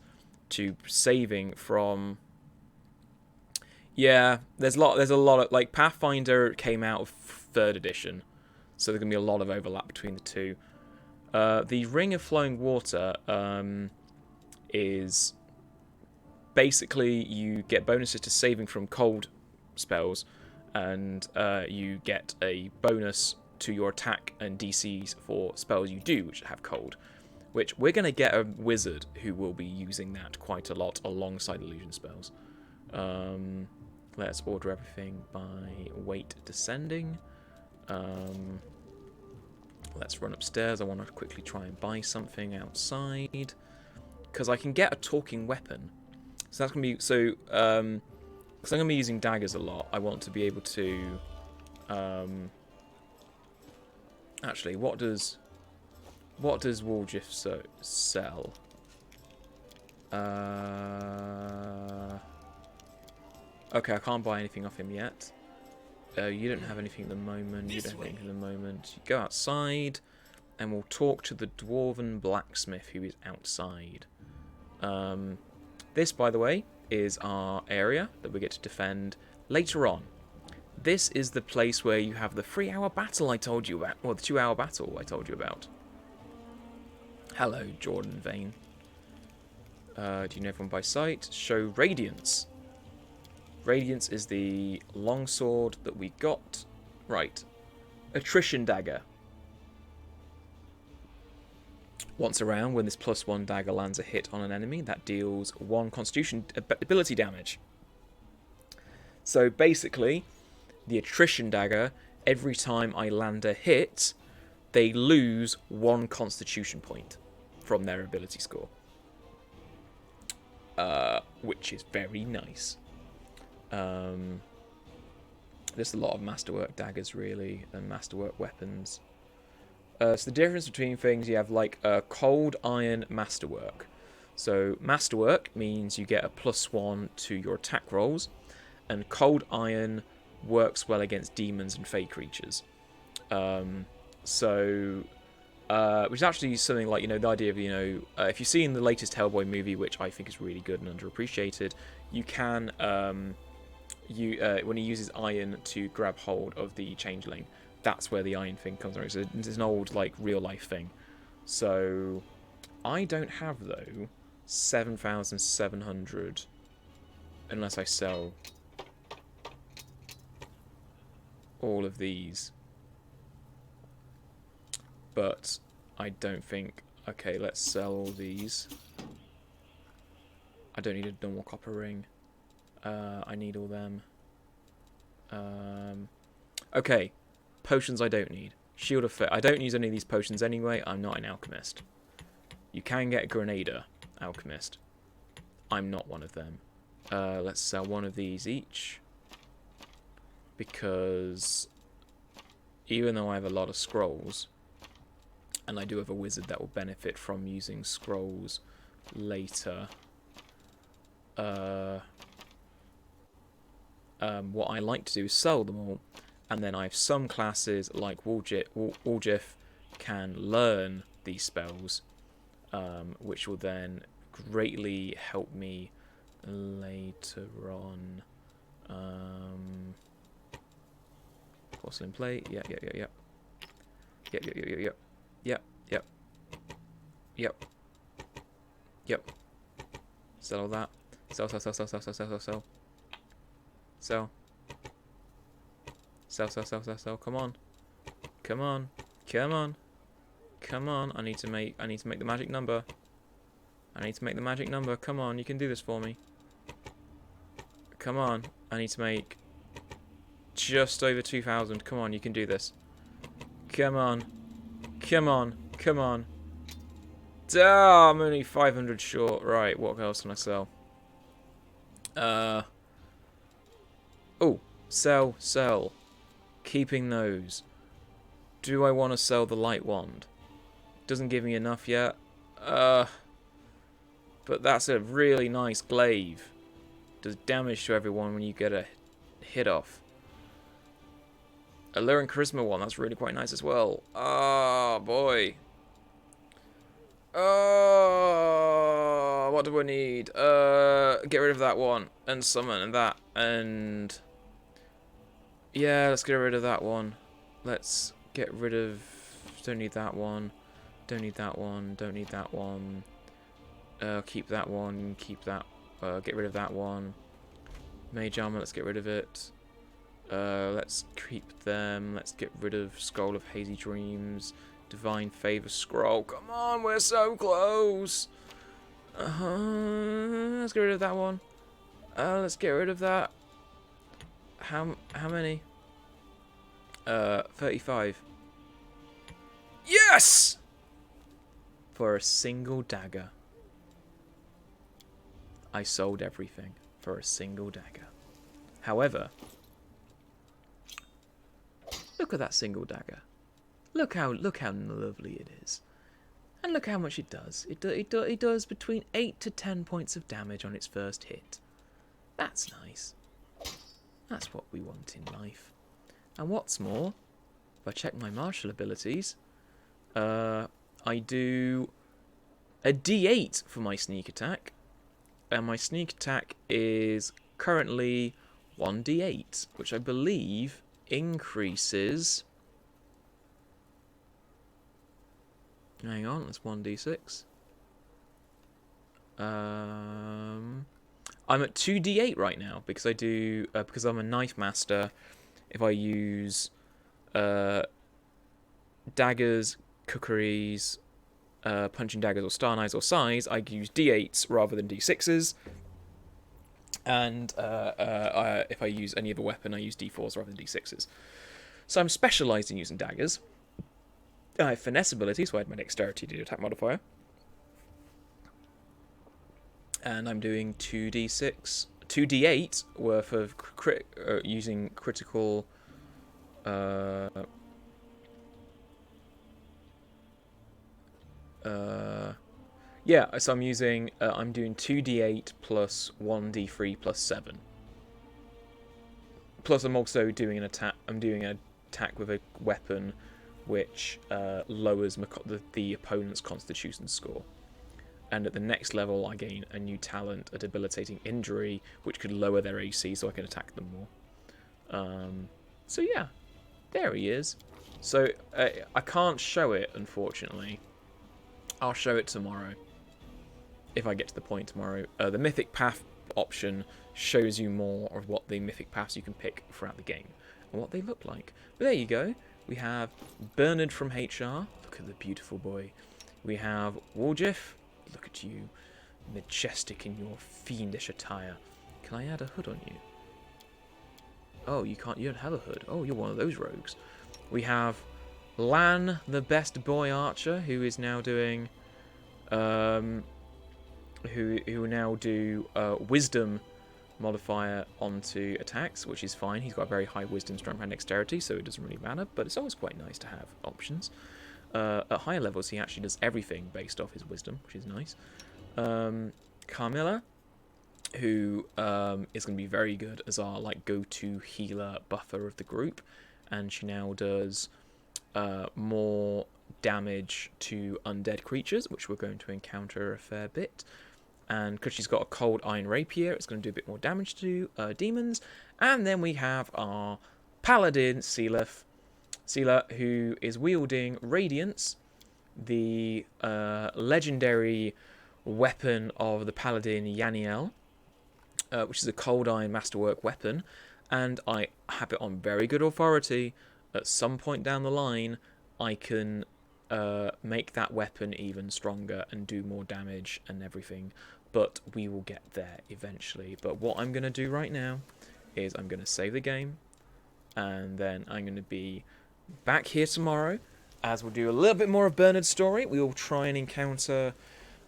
to saving from. Yeah, there's a lot of, like, Pathfinder came out of 3rd edition, so there's gonna be a lot of overlap between the two. The Ring of Flowing Water is basically you get bonuses to saving from cold spells, and you get a bonus to your attack and DCs for spells you do which have cold, which we're going to get a wizard who will be using that quite a lot alongside illusion spells. Let's order everything by weight descending. Let's run upstairs. I want to quickly try and buy something outside, because I can get a talking weapon. So that's going to be, so, because I'm going to be using daggers a lot, I want to be able to, actually, what does Woljif sell? Okay, I can't buy anything off him yet. You don't have anything at the moment. You don't have anything at the moment. You go outside, and we'll talk to the dwarven blacksmith who is outside. This, by the way, is our area that we get to defend later on. This is the place where you have the 3-hour battle I told you about, or the 2-hour battle I told you about. Hello, Jordan Vane. Do you know everyone by sight? Show Radiance. Radiance is the longsword that we got. Right. Attrition Dagger. Once around, when this +1 dagger lands a hit on an enemy, that deals 1 constitution ability damage. So basically, the Attrition Dagger, every time I land a hit, they lose 1 constitution point from their ability score. Which is very nice. There's a lot of masterwork daggers, really, and masterwork weapons. So the difference between things, you have like a cold iron masterwork. So masterwork means you get a +1 to your attack rolls, and cold iron works well against demons and fey creatures. Which is actually something like, the idea of, if you see in the latest Hellboy movie, which I think is really good and underappreciated, you can, when he uses iron to grab hold of the changeling, that's where the iron thing comes from. So it's an old, real life thing. So I don't have, though, 7,700 unless I sell all of these. But I don't think... Okay, let's sell all these. I don't need a normal copper ring. I need all them. Okay, potions I don't need. Shield of Faith. I don't use any of these potions anyway. I'm not an alchemist. You can get a Grenadier alchemist. I'm not one of them. Let's sell one of these each. Because even though I have a lot of scrolls, And I do have a wizard that will benefit from using scrolls later. What I like to do is sell them all, and then I have some classes like Woljif can learn these spells, which will then greatly help me later on. Porcelain plate, yep. Sell all that. Sell. Come on. I need to make the magic number. Come on, you can do this for me. Come on. I need to make just over 2,000. Come on, you can do this. Come on. Oh, I'm only 500 short. Right, what else can I sell? Oh, sell. Keeping those. Do I want to sell the light wand? Doesn't give me enough yet. But that's a really nice glaive. Does damage to everyone when you get a hit off. Allure and Charisma one, that's really quite nice as well. Oh, boy. Oh, what do I need? Get rid of that one. And summon and that. And... yeah, let's get rid of that one. Let's get rid of... don't need that one. Don't need that one. Keep that one. Keep that. Get rid of that one. Mage Armor, let's get rid of it. Let's keep them. Let's get rid of Scroll of Hazy Dreams. Divine Favor Scroll. Come on, we're so close. Let's get rid of that one. Let's get rid of that. How many? 35. Yes! For a single dagger. I sold everything for a single dagger. However, look at that single dagger. Look how lovely it is. And look how much it does. It does between 8 to 10 points of damage on its first hit. That's nice. That's what we want in life. And what's more, if I check my martial abilities, I do a D8 for my sneak attack. And my sneak attack is currently 1d8, which I believe increases... hang on, that's 1d6. I'm at 2d8 right now because I do because I'm a knife master. If I use daggers, kukris, punching daggers or star knives or sais, I use d8s rather than d6s. And if I use any other weapon, I use d4s rather than d6s. So I'm specialised in using daggers. I have finesse ability, so I had my dexterity to do attack modifier. And I'm doing 2d8 worth of using critical... yeah, so I'm using... I'm doing 2d8 plus 1d3 plus 7. Plus I'm also doing an attack... I'm doing an attack with a weapon which lowers the opponent's constitution score. And at the next level, I gain a new talent, a debilitating injury, which could lower their AC so I can attack them more. So yeah, there he is. So I can't show it, unfortunately. I'll show it tomorrow, if I get to the point tomorrow. The Mythic Path option shows you more of what the Mythic Paths you can pick throughout the game, and what they look like. But there you go. We have Bernard from HR. Look at the beautiful boy. We have Woljif. Look at you, majestic in your fiendish attire. Can I add a hood on you? Oh, you can't. You don't have a hood. Oh, you're one of those rogues. We have Lan, the best boy archer, who is now doing, who will now do wisdom modifier onto attacks, which is fine. He's got a very high wisdom, strength, and dexterity, so it doesn't really matter. But it's always quite nice to have options. at higher levels, he actually does everything based off his wisdom, which is nice. Carmilla, who is going to be very good as our like go-to healer buffer of the group, and she now does more damage to undead creatures, which we're going to encounter a fair bit. And because she's got a cold iron rapier, it's going to do a bit more damage to demons. And then we have our paladin, Seela, who is wielding Radiance, the legendary weapon of the paladin Yaniel, which is a cold iron masterwork weapon. And I have it on very good authority. At some point down the line, I can make that weapon even stronger and do more damage and everything. But we will get there eventually. But what I'm going to do right now is I'm going to save the game. And then I'm going to be back here tomorrow, as we'll do a little bit more of Bernard's story. We will try and encounter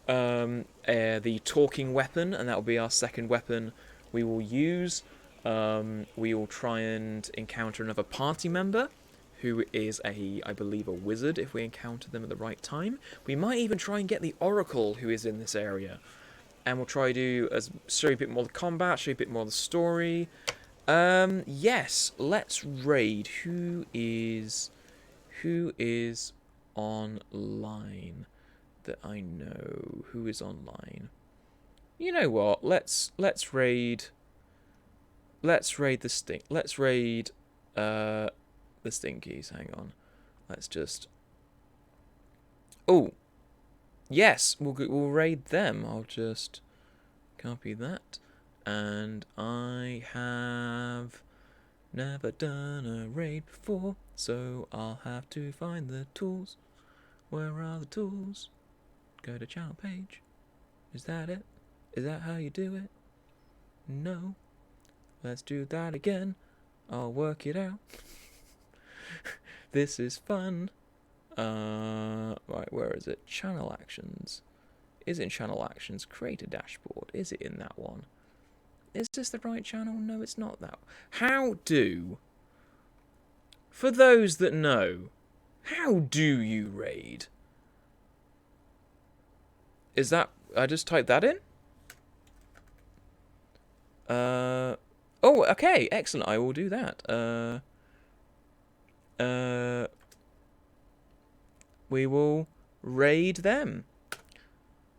the talking weapon, and that will be our second weapon we will use. We will try and encounter another party member, who is I believe, a wizard, if we encounter them at the right time. We might even try and get the Oracle, who is in this area. And we'll try to show you a bit more of the combat, show you a bit more of the story. Yes, let's raid. Who is online that I know? Who is online? You know what? Let's raid. Let's raid the stink. Let's raid the Stinkies. Hang on. Let's just. Oh, yes. We'll raid them. I'll just copy that. And I have never done a raid before, so I'll have to find the tools. Where are the tools? Go to channel page. Is that it? Is that how you do it? No. Let's do that again. I'll work it out. This is fun. Right, where is it? Channel actions. Is it in channel actions? Create a dashboard. Is it in that one? Is this the right channel? No, it's not that. How do... For those that know, how do you raid? Is that... I just typed that in? Oh, okay. Excellent. I will do that. We will raid them.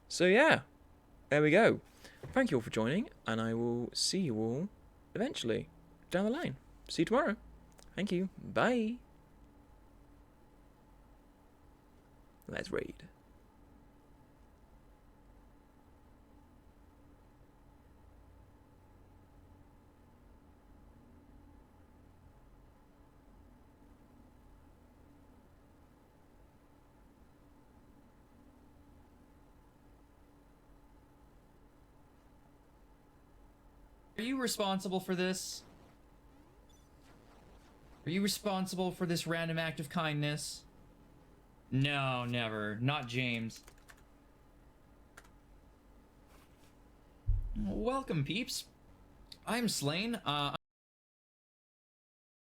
So, yeah. There we go. Thank you all for joining, and I will see you all eventually down the line. See you tomorrow. Thank you. Bye. Let's raid. Are you responsible for this? Are you responsible for this random act of kindness? No, never. Not James. Welcome, peeps. I'm Slain.